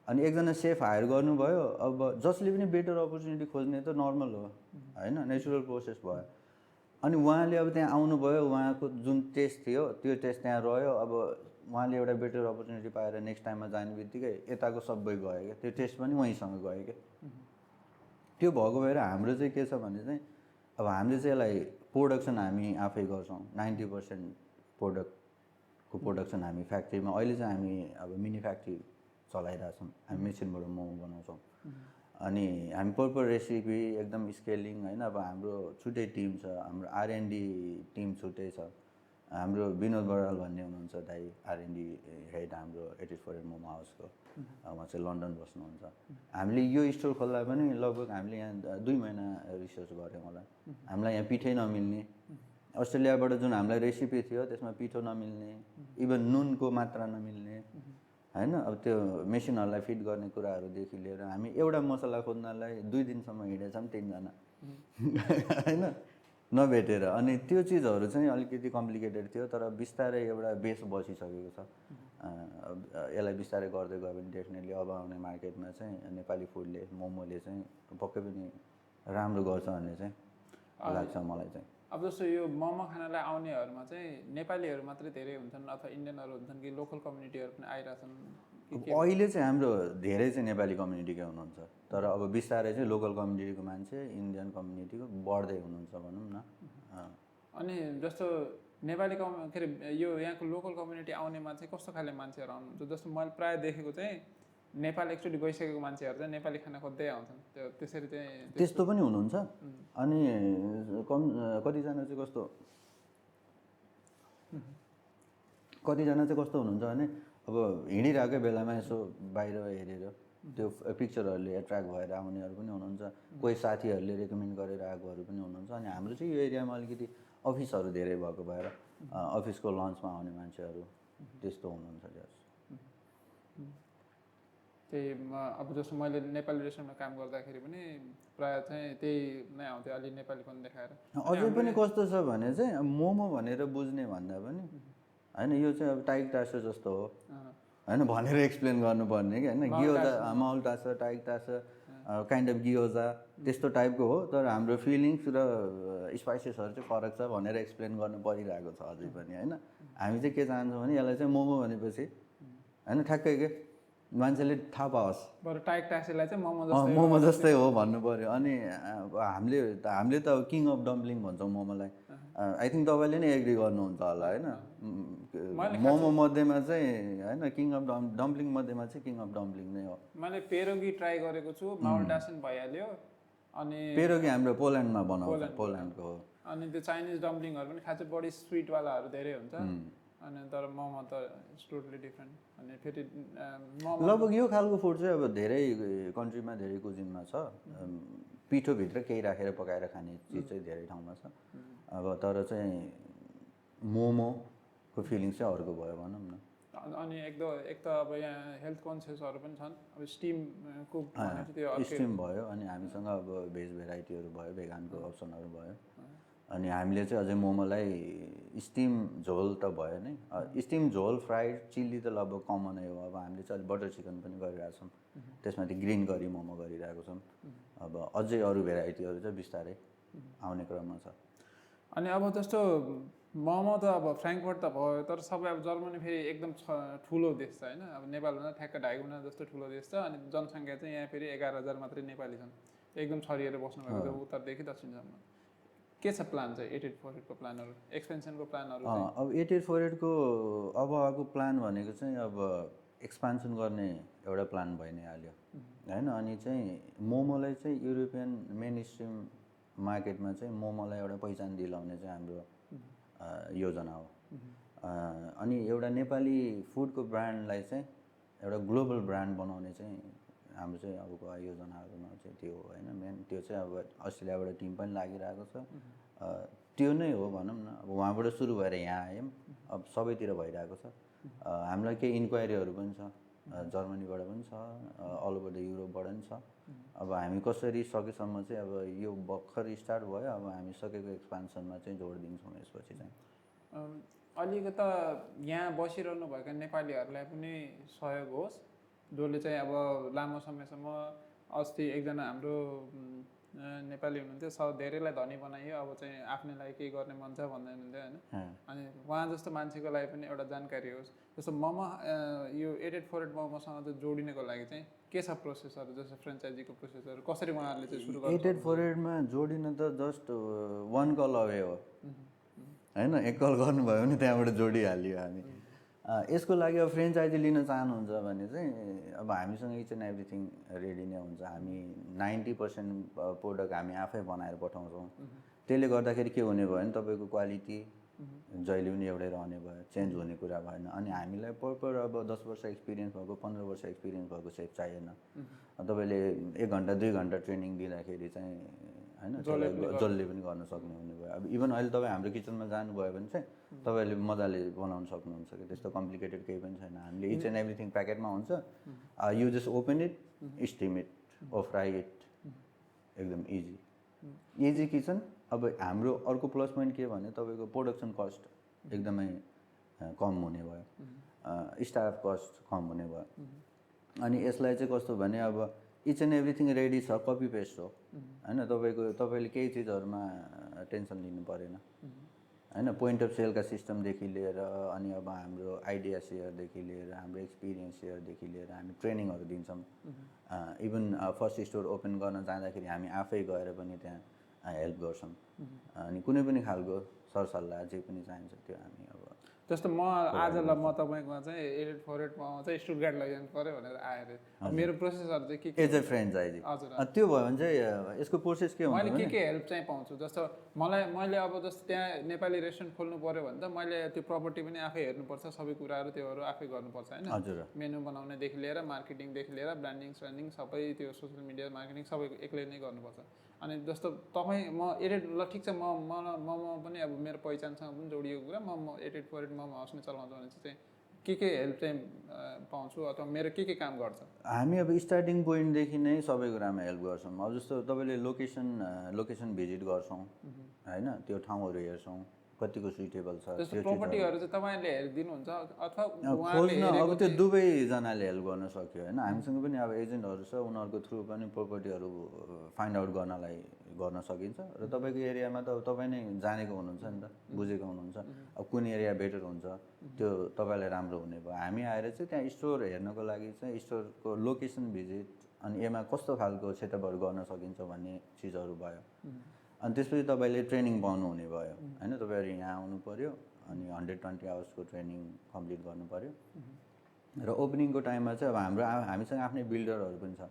अनि एकजना सेफ हायर गर्नुभयो अब जसले पनि बेटर अपर्च्युनिटी खोज्ने त नर्मल हो होइन नेचुरल प्रोसेस भयो। अनि उहाँले अब त्यहाँ आउनुभयो उहाँको जुन टेस्ट थियो त्यो टेस्ट त्यहाँ रह्यो। अब उहाँले एउटा बेटर अपर्च्युनिटी पाएर नेक्स्ट टाइममा जाने बित्तिकै यताको सबै गयो क्या त्यो टेस्ट पनि वहीँसँग गयो क्या। त्यो भएको भएर हाम्रो चाहिँ के छ भने चाहिँ अब हामीले चाहिँ यसलाई प्रोडक्सन हामी आफै गर्छौँ 90% प्रोडक्टको प्रोडक्सन हामी फ्याक्ट्रीमा अहिले चाहिँ हामी अब मिनी फ्याक्ट्री चलाइरहेछौँ। हामी मेसिनबाट मोमो बनाउँछौँ अनि हामी प्रपर रेसिपी एकदम स्केलिङ होइन। अब हाम्रो छुट्टै टिम छ हाम्रो R&D टिम छुट्टै छ। हाम्रो विनोद बराल भन्ने हुनुहुन्छ दाइ R&D हेड हाम्रो 84 मोमो हाउसको उहाँ चाहिँ लन्डन बस्नुहुन्छ। हामीले यो स्टोर खोल्दा पनि लगभग हामीले यहाँ 2 महिना रिसर्च गऱ्यौँ होला। हामीलाई यहाँ पिठै नमिल्ने अस्ट्रेलियाबाट जुन हामीलाई रेसिपी थियो त्यसमा पिठो नमिल्ने इभन नुनको मात्रा नमिल्ने होइन। अब त्यो मेसिनहरूलाई फिट गर्ने कुराहरूदेखि लिएर हामी एउटा मसला खोज्नलाई 2 दिनसम्म हिँडेछौँ 3 जना होइन नभेटेर। अनि त्यो चिजहरू चाहिँ अलिकति कम्प्लिकेटेड थियो तर बिस्तारै एउटा बेस बसिसकेको छ। यसलाई बिस्तारै गर्दै गयो भने डेफिनेटली अब आउने मार्केटमा चाहिँ नेपाली फुडले मोमोले चाहिँ पक्कै पनि राम्रो गर्छ भन्ने चाहिँ लाग्छ मलाई चाहिँ। अब जस्तो यो मोमो खानालाई आउनेहरूमा चाहिँ नेपालीहरू मात्रै धेरै हुन्छन् अथवा इन्डियनहरू हुन्छन् कि लोकल कम्युनिटीहरू पनि आइरहेछन्? अहिले चाहिँ हाम्रो धेरै चाहिँ नेपाली कम्युनिटीकै हुनुहुन्छ तर अब बिस्तारै चाहिँ लोकल कम्युनिटीको मान्छे इन्डियन कम्युनिटीको बढ्दै हुनुहुन्छ भनौँ न। अनि जस्तो नेपाली के अरे यो यहाँको लोकल कम्युनिटी आउनेमा चाहिँ कस्तो खाले मान्छेहरू आउनुहुन्छ? जस्तो मैले प्रायः देखेको चाहिँ नेपाल एकचोटि गइसकेको मान्छेहरू चाहिँ नेपाली खाना खोज्दै आउँछन् त्यसरी चाहिँ त्यस्तो पनि हुनुहुन्छ। अनि कतिजना चाहिँ कस्तो हुनुहुन्छ भने अब हिँडिरहेकै बेलामा यसो बाहिर हेरेर त्यो पिक्चरहरूले एट्र्याक्ट भएर आउनेहरू पनि हुनुहुन्छ। कोही साथीहरूले रेकमेन्ड गरेर आएकोहरू पनि हुनुहुन्छ। अनि हाम्रो चाहिँ यो एरियामा अलिकति अफिसहरू धेरै भएको भएर अफिसको लन्चमा आउने मान्छेहरू त्यस्तो हुनुहुन्छ। त्यही अब जस्तो मैले नेपाली रेस्टुरेन्टमा काम गर्दाखेरि पनि प्रायः चाहिँ त्यही नै आउँथ्यो अलि नेपाली पनि देखाएर। अझै पनि कस्तो छ भने चाहिँ मोमो भनेर बुझ्ने भन्दा पनि होइन यो चाहिँ अब टाइक टासो जस्तो हो होइन भनेर एक्सप्लेन गर्नुपर्ने कि होइन। गियोजा माउल टासो टाइक टासो काइन्ड अफ गियोजा त्यस्तो टाइपको हो तर हाम्रो फिलिङ्स र स्पाइसेसहरू चाहिँ फरक छ भनेर एक्सप्लेन गर्नु परिरहेको छ अझै पनि होइन। हामी चाहिँ के चाहन्छौँ भने यसलाई चाहिँ मोमो भनेपछि होइन ठ्याक्कै के मान्छेले थाहा पाओस् बरु टाइक टासेलाई चाहिँ मोमो जस्तै हो भन्नु पऱ्यो। अनि हामीले त किङ अफ डम्पलिङ भन्छौँ मोमोलाई। आई थिङ्क तपाईँले नै एग्री गर्नुहुन्छ होला होइन। मोमो मध्येमा चाहिँ होइन किङ अफ डम्पलिङ मध्येमा चाहिँ किङ अफ डम्पलिङ नै हो। मैले पेरोगी ट्राई गरेको छु माउल टासन भइहाल्यो अनि पेरोगी हाम्रो पोल्यान्डमा बनाउँछ, पोल्यान्डको हो। अनि त्यो चाइनिज डम्पलिङहरू पनि खासै बढी स्विटवालाहरू धेरै हुन्छ अनि तर मोमो त इट्स टोटली डिफ्रेन्ट अनि फेरि मोमो लगभग यो खालको फुड चाहिँ अब धेरै कन्ट्रीमा धेरै कुजिनमा छ। पिठोभित्र केही राखेर पकाएर खाने चिज चाहिँ धेरै ठाउँमा छ। अब तर चाहिँ मोमोको फिलिङ्स चाहिँ अर्को भयो भनौँ न। अनि एक त अब यहाँ हेल्थ कन्सियसहरू पनि छन्। अब स्टिम कुक भनेपछि त्यो स्टिम भयो अनि हामीसँग अब भेज भेराइटीहरू भयो, भेगानको अप्सनहरू भयो। अनि हामीले चाहिँ अझै मोमोलाई स्टिम झोल त भयो नै, स्टिम झोल फ्राइड चिल्ली त लगभग कमनै हो। अब हामीले चाहिँ बटर चिकन पनि गरिरहेको छौँ, त्यसमाथि ग्रिन करी मोमो गरिरहेको छौँ। अब अझै अरू भेराइटीहरू चाहिँ बिस्तारै आउने क्रममा छ। अनि अब जस्तो मोमो त अब फ्र्याङ्कफर्ट त भयो, तर सबै अब जर्मनी फेरि एकदम ठुलो देश छ होइन। अब नेपालभन्दा ठ्याक्क 2.5 गुणा जस्तो ठुलो देश छ अनि जनसङ्ख्या चाहिँ यहाँ फेरि 11,000 मात्रै नेपाली छन्। एकदम छरिएर बस्नुभएको छ उत्तरदेखि दक्षिणसम्म। के छ प्लान चाहिँ 8848 को प्लानहरू, एक्सपेन्सनको प्लानहरू? अब 8848 को अबको प्लान भनेको चाहिँ अब एक्सपान्सन गर्ने एउटा प्लान भइ नै हाल्यो होइन। अनि चाहिँ मोमोलाई चाहिँ युरोपियन मेन स्ट्रिम मार्केटमा चाहिँ मोमोलाई एउटा पहिचान दिलाउने चाहिँ हाम्रो योजना हो। अनि एउटा नेपाली फुडको ब्रान्डलाई चाहिँ एउटा ग्लोबल ब्रान्ड बनाउने चाहिँ हाम्रो चाहिँ अबको योजनाहरूमा चाहिँ त्यो हो होइन। मेन त्यो चाहिँ अब अस्ट्रेलियाबाट टिम पनि लागिरहेको छ। त्यो नै हो भनौँ न। अब वहाँबाट सुरु भएर यहाँ आयौँ, अब सबैतिर भइरहेको छ। हामीलाई केही इन्क्वायरीहरू पनि छ, जर्मनीबाट पनि छ, अल ओभर द युरोपबाट पनि छ। अब हामी कसरी सकेसम्म चाहिँ अब यो भर्खर स्टार्ट भयो, अब हामी सकेको एक्सपान्सनमा चाहिँ जोड दिन्छौँ यसपछि चाहिँ। अलिकता यहाँ बसिरहनु भएका नेपालीहरूलाई पनि सहयोग होस्, जसले चाहिँ अब लामो समयसम्म अस्ति एकजना हाम्रो नेपाली हुनुहुन्थ्यो, धेरैलाई धनी बनाइयो, अब चाहिँ आफ्नै लागि केही गर्ने मन छ भन्दै हुनुहुन्थ्यो होइन। अनि उहाँ जस्तो मान्छेको लागि पनि एउटा जानकारी होस्। जस्तो मोमो यो 8848 मोमोसँग चाहिँ जोडिनको लागि चाहिँ के छ प्रोसेसहरू, जस्तो फ्रेन्चाइजीको प्रोसेसहरू कसरी उहाँहरूले चाहिँ सुरु गर्नु? 8848मा जोडिन त जस्ट 1 कल अवे हो होइन। 1 कल गर्नुभयो भने त्यहाँबाट जोडिहाल्यो हामी। यसको लागि अब फ्रेन्चाइजी लिन चाहनुहुन्छ भने चाहिँ अब हामीसँग इच एन्ड एभ्रिथिङ रेडी नै हुन्छ। हामी 90% प्रोडक्ट हामी आफै बनाएर पठाउँछौँ। त्यसले गर्दाखेरि के हुने भयो भने तपाईँको क्वालिटी जहिले पनि एउटै रहने भयो, चेन्ज हुने कुरा भएन। अनि हामीलाई प्रपर अब 10 वर्ष एक्सपिरियन्स भएको, 15 वर्ष एक्सपिरियन्स भएको सेफ चाहिएन। तपाईँले 1 घन्टा 2 घन्टा ट्रेनिङ दिँदाखेरि चाहिँ होइन जसले पनि गर्न सक्ने हुने भयो। अब इभन अहिले तपाईँ हाम्रो किचनमा जानुभयो भने चाहिँ तपाईँले मजाले बनाउन सक्नुहुन्छ कि त्यस्तो कम्प्लिकेटेड केही पनि छैन। हामीले इच एन्ड एभ्रिथिङ प्याकेटमा हुन्छ। You just open it, steam it or fry it, एकदम इजी किचन। अब हाम्रो अर्को प्लस पोइन्ट के भने तपाईँको प्रोडक्सन कस्ट एकदमै कम हुने भयो, स्टाफ कस्ट कम हुने भयो। अनि यसलाई चाहिँ कस्तो भने अब इच एन्ड एभ्रिथिङ रेडी छ, कपी पेस्ट हो होइन। तपाईँले केही चिजहरूमा टेन्सन लिनु परेन होइन। पोइन्ट अफ सेलका सिस्टमदेखि लिएर अनि अब हाम्रो आइडिया सेयरदेखि लिएर हाम्रो एक्सपिरियन्स सेयरदेखि लिएर हामी ट्रेनिङहरू दिन्छौँ। इभन फर्स्ट स्टोर ओपन गर्न जाँदाखेरि हामी आफै गएर पनि त्यहाँ हेल्प गर्छौँ। अनि कुनै पनि खालको सरसल्लाह जे पनि चाहिन्छ त्यो हामी अब जस्तो म आज ल म तपाईँकोमा चाहिँ 8848 मा चाहिँ स्टुटगार्ट लैजानु पऱ्यो भनेर आएर मेरो प्रोसेसहरू चाहिँ के एज अ फ्रेन्चाइजी त्यो भयो भने चाहिँ यसको प्रोसेस के हुन्छ? मैले के हेल्प चाहिँ पाउँछु? जस्तो मैले अब जस्तो त्यहाँ नेपाली रेस्टुरेन्ट खोल्नु पऱ्यो भने त मैले त्यो प्रपर्टी पनि आफै हेर्नुपर्छ, सबै कुराहरू त्योहरू आफै गर्नुपर्छ होइन। हजुर। मेनु बनाउनेदेखि लिएर मार्केटिङदेखि लिएर ब्रान्डिङ सबै त्यो सोसियल मिडिया मार्केटिङ सबै एक्लै नै गर्नुपर्छ। अनि जस्तो तपाईँ म ल ठिक छ, म पनि अब मेरो पहिचानसँग पनि जोडिएको कुरा, म 8848 मोमो हाउस नै चलाउँछु भने चाहिँ के हेल्प चाहिँ पाउँछु अथवा मेरो के काम गर्छ? हामी अब स्टार्टिङ पोइन्टदेखि नै सबै कुरामा हेल्प गर्छौँ। अब जस्तो तपाईँले लोकेसन भिजिट गर्छौँ होइन, त्यो ठाउँहरू हेर्छौँ कतिको सुइटेबल छ। जस्तो प्रपर्टीहरू चाहिँ तपाईँले हेरिदिनुहुन्छ अथवा खोज्न अब त्यो दुवैजनाले हेल्प गर्न सक्यो होइन। हामीसँग पनि अब एजेन्टहरू छ, उनीहरूको थ्रु पनि प्रपर्टीहरू फाइन्ड आउट गर्न सकिन्छ। र तपाईँको एरियामा त अब तपाईँ नै जानेको हुनुहुन्छ नि त, बुझेको हुनुहुन्छ अब कुन एरिया बेटर हुन्छ त्यो तपाईँलाई राम्रो हुने भयो। हामी आएर चाहिँ त्यहाँ स्टोर हेर्नको लागि चाहिँ स्टोरको लोकेसन भिजिट अनि यसमा कस्तो खालको सेटअपहरू गर्न सकिन्छ भन्ने चिजहरू भयो। अनि त्यसपछि तपाईँले ट्रेनिङ पाउनुहुने भयो होइन। तपाईँहरू यहाँ आउनु पऱ्यो अनि 120 आवर्सको ट्रेनिङ कम्प्लिट गर्नु पऱ्यो। र ओपनिङको टाइममा चाहिँ अब हामीसँग आफ्नै बिल्डरहरू पनि छ।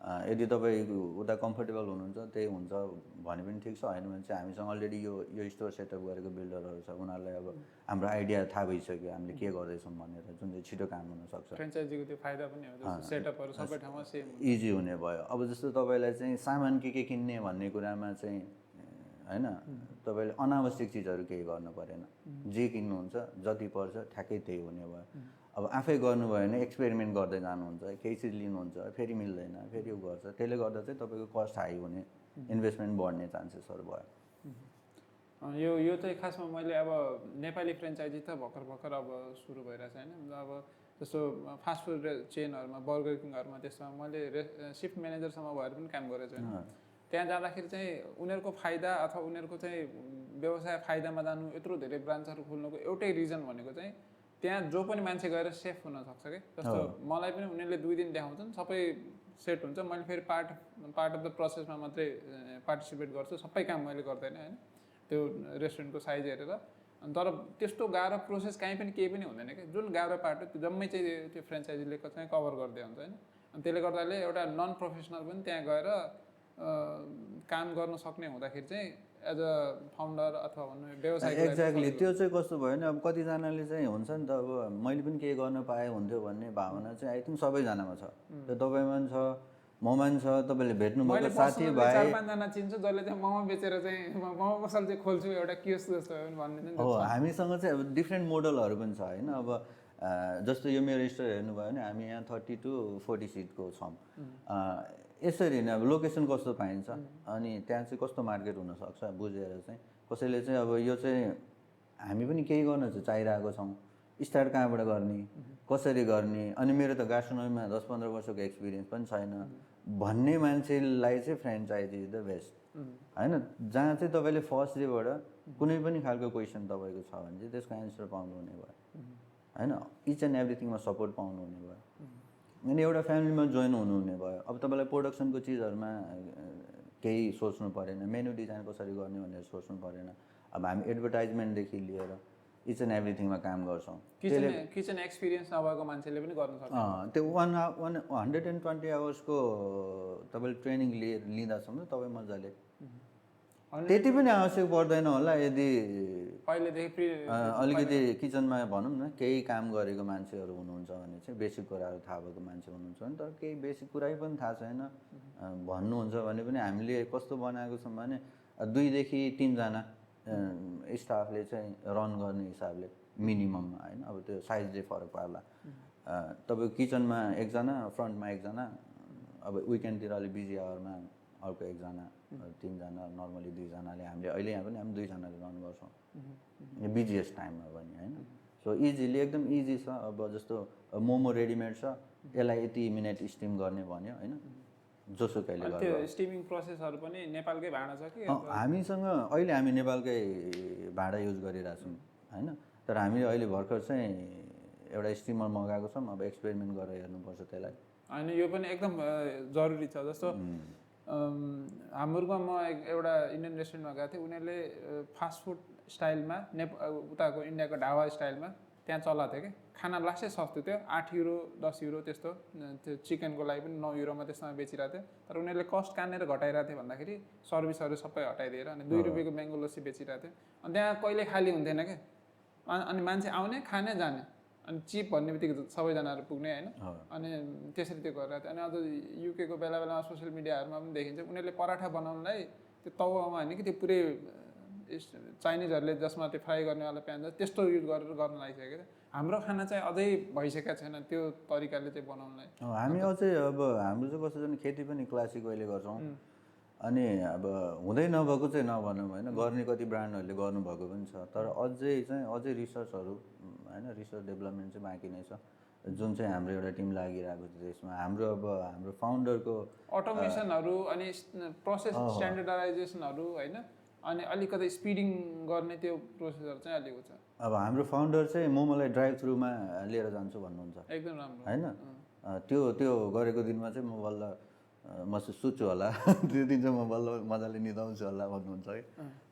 यदि तपाईँ उता कम्फर्टेबल हुनुहुन्छ त्यही हुन्छ भने पनि ठिक छ, होइन भने चाहिँ हामीसँग अलरेडी यो स्टोर सेटअप गरेको बिल्डरहरू छ, उनीहरूलाई अब हाम्रो आइडिया थाहा भइसक्यो हामीले के गर्दैछौँ भनेर, जुन चाहिँ छिटो काम हुनसक्छ। फ्रेन्चाइजीको त्यो फाइदा पनि हो, जस्तो सेटअपहरू सबै ठाउँमा सेम इजी हुने भयो। अब जस्तो तपाईँलाई चाहिँ सामान के किन्ने भन्ने कुरामा चाहिँ होइन, तपाईँले अनावश्यक चिजहरू केही गर्नु परेन, जे किन्नुहुन्छ जति पर्छ ठ्याक्कै त्यही हुने भयो। अब आफै गर्नुभयो भने एक्सपेरिमेन्ट गर्दै जानुहुन्छ, केही चिज लिनुहुन्छ फेरि मिल्दैन, फेरि उ गर्छ, त्यसले गर्दा चाहिँ तपाईँको कस्ट हाई हुने, इन्भेस्टमेन्ट बढ्ने चान्सेसहरू भयो। यो चाहिँ खासमा मैले अब नेपाली फ्रेन्चाइजी त भर्खर अब सुरु भइरहेछ होइन। अब जस्तो फास्ट फुड चेनहरूमा बर्गर किङहरूमा त्यसमा मैले सिफ्ट म्यानेजरसम्म भएर पनि काम गरेको छु होइन। त्यहाँ जाँदाखेरि चाहिँ उनीहरूको फाइदा अथवा उनीहरूको चाहिँ व्यवसाय फाइदामा जानु, यत्रो धेरै ब्रान्चहरू खोल्नुको एउटै रिजन भनेको चाहिँ त्यहाँ जो पनि मान्छे गएर सेफ हुनसक्छ कि। जस्तो मलाई पनि उनीहरूले 2 दिन देखाउँछन्, सबै सेट हुन्छ, मैले फेरि पार्ट अफ द प्रोसेसमा मात्रै पार्टिसिपेट गर्छु, सबै काम मैले गर्दैन होइन त्यो रेस्टुरेन्टको साइज हेरेर। तर त्यस्तो गाह्रो प्रोसेस काहीँ पनि केही पनि हुँदैन कि, जुन गाह्रो पार्ट हो त्यो जम्मै चाहिँ त्यो फ्रेन्चाइजीले चाहिँ कभर गर्दै हुन्छ होइन। अनि त्यसले गर्दाले एउटा नन प्रोफेसनल पनि त्यहाँ गएर काम गर्न सक्ने हुँदाखेरि चाहिँ एज अ फाउन्डर अथवा भन्नु व्यवसाय एक्ज्याक्टली त्यो चाहिँ कस्तो भयो भने अब कतिजनाले चाहिँ हुन्छ नि त, अब मैले पनि केही गर्न पाएँ हुन्थ्यो भन्ने भावना चाहिँ आई थिङ्क सबैजनामा छ। त्यो तपाईँमा पनि छ, ममा पनि छ। तपाईँले भेट्नुभएको साथीभाइ 4-5 जना चिन्छु जसले चाहिँ मोमो बेचेर चाहिँ मोमो पसल चाहिँ खोल्छु एउटा कियोस्क जस्तो भन्ने चाहिँ हो। हामीसँग चाहिँ अब डिफ्रेन्ट मोडलहरू पनि छ होइन। अब जस्तो यो मेरो स्टोर हेर्नुभयो भने हामी यहाँ 30 to 40 सिटको छौँ। यसरी नै अब लोकेसन कस्तो पाइन्छ अनि त्यहाँ चाहिँ कस्तो मार्केट हुनसक्छ बुझेर चाहिँ कसैले चाहिँ अब यो चाहिँ हामी पनि केही गर्न चाहिँ चाहिरहेको छौँ, स्टार्ट कहाँबाट गर्ने, कसरी गर्ने, अनि मेरो त गास्ट्रोनोमीमा 10-15 वर्षको एक्सपिरियन्स पनि छैन भन्ने मान्छेलाई चाहिँ फ्रेन्चाइजी इज द बेस्ट होइन। जहाँ चाहिँ तपाईँले फर्स्ट डेबाट कुनै पनि खालको क्वेसन तपाईँको छ भने चाहिँ त्यसको एन्सर पाउनुहुने भयो होइन, इच एन्ड एभ्रिथिङमा सपोर्ट पाउनुहुने भयो, अनि एउटा फ्यामिलीमा जोइन हुनुहुने भयो। अब तपाईँलाई प्रोडक्सनको चिजहरूमा केही सोच्नु परेन, मेन्यु डिजाइन कसरी गर्ने भनेर सोच्नु परेन। अब हामी एडभर्टाइजमेन्टदेखि लिएर इच एन्ड एभ्रिथिङमा काम गर्छौँ। किचन एक्सपिरियन्स नभएको मान्छेले पनि गर्न सक्छ। त्यो 120 आवर्सको तपाईँले ट्रेनिङ लिँदासम्म तपाईँ मजाले त्यति पनि आवश्यक पर्दैन होला। यदि पहिलेदेखि अलिकति किचनमा भनौँ न केही काम गरेको मान्छेहरू हुनुहुन्छ भने चाहिँ बेसिक कुराहरू थाहा भएको मान्छे हुनुहुन्छ भने, तर केही बेसिक कुरै पनि थाहा छैन भन्नुहुन्छ भने पनि हामीले कस्तो बनाएको छौँ भने 2 देखि 3 जना स्टाफले चाहिँ रन गर्ने हिसाबले मिनिमम होइन। अब त्यो साइजले फरक पार्ला। तपाईँको किचनमा 1 जना, फ्रन्टमा 1 जना, अब विकेन्डतिर अलिक बिजी आवरमा अर्को 1 जना, 3 जना, नर्मली 2 जनाले हामीले अहिले यहाँ पनि हामी 2 जनाले रन गर्छौँ बिजिएस्ट टाइममा पनि होइन। सो इजिली एकदम इजी छ। अब जस्तो मोमो रेडिमेड छ, यसलाई यति मिनट स्टिम गर्ने भन्यो होइन, जोसुकैले गर्छ। त्यो स्टिमिङ प्रोसेसहरू पनि नेपालकै भाँडा छ कि? हामीसँग अहिले हामी नेपालकै भाँडा युज गरिरहेछौँ होइन, तर हामीले अहिले भर्खर चाहिँ एउटा स्टिमर मगाएको छौँ। अब एक्सपेरिमेन्ट गरेर हेर्नुपर्छ त्यसलाई। होइन यो पनि एकदम जरुरी छ। जस्तो हाम्रोमा म एउटा इन्डियन रेस्टुरेन्टमा गएको थिएँ, उनीहरूले फास्ट फुड स्टाइलमा उताको इन्डियाको ढाबा स्टाइलमा त्यहाँ चलाएको थियो कि खाना लास्टै सस्तो थियो, 8 युरो 10 युरो त्यस्तो। त्यो चिकनको लागि पनि 9 युरोमा त्यसमा बेचिरहेको थियो। तर उनीहरूले कस्ट कहाँनिर घटाइरहेको थियो भन्दाखेरि सर्भिसहरू सबै हटाइदिएर अनि 2 रुपियाँको म्याङ्गो लस्सी बेचिरहेको थियो। अनि त्यहाँ कहिले खाली हुन्थेन क्या, अनि मान्छे आउने खाने जाने, अनि चिप भन्ने बित्तिकै सबैजनाहरू पुग्ने होइन। अनि त्यसरी त्यो गरिरहेको थियो। अनि अझ युकेको बेलामा सोसियल मिडियाहरूमा पनि देखिन्छ उनीहरूले पराठा बनाउनलाई त्यो तवामा होइन कि त्यो पुरै चाइनिजहरूले जसमा त्यो फ्राई गर्नेवाला प्यान छ त्यस्तो युज गरेर गर्न लागिसक्यो क्या। हाम्रो खाना चाहिँ अझै भइसकेको छैन त्यो तरिकाले चाहिँ बनाउनलाई। हामी अझै अब हाम्रो चाहिँ कस्तो छ भने खेती पनि क्लासिक वेले गर्छौँ। अनि अब हुँदै नभएको चाहिँ नभनौँ होइन, गर्ने कति ब्रान्डहरूले गर्नुभएको पनि छ, तर अझै रिसर्चहरू होइन, रिसर्च डेभलपमेन्ट चाहिँ बाँकी नै छ, जुन चाहिँ हाम्रो एउटा टिम लागिरहेको छ त्यसमा। हाम्रो फाउन्डरको अटोमेसनहरू अनि प्रोसेस स्ट्यान्डर्डाइजेसनहरू होइन, अनि अलिकति स्पिडिङ गर्ने त्यो प्रोसेसहरू चाहिँ अलिक छ। अब हाम्रो फाउन्डर चाहिँ मोमोलाई ड्राइभ थ्रुमा लिएर जान्छु भन्नुहुन्छ, एकदम राम्रो होइन। त्यो गरेको दिनमा चाहिँ म बल्ल म सुत्छु होला त्यो दिन चाहिँ म बल्ल मजाले निदाउँछु होला भन्नुहुन्छ है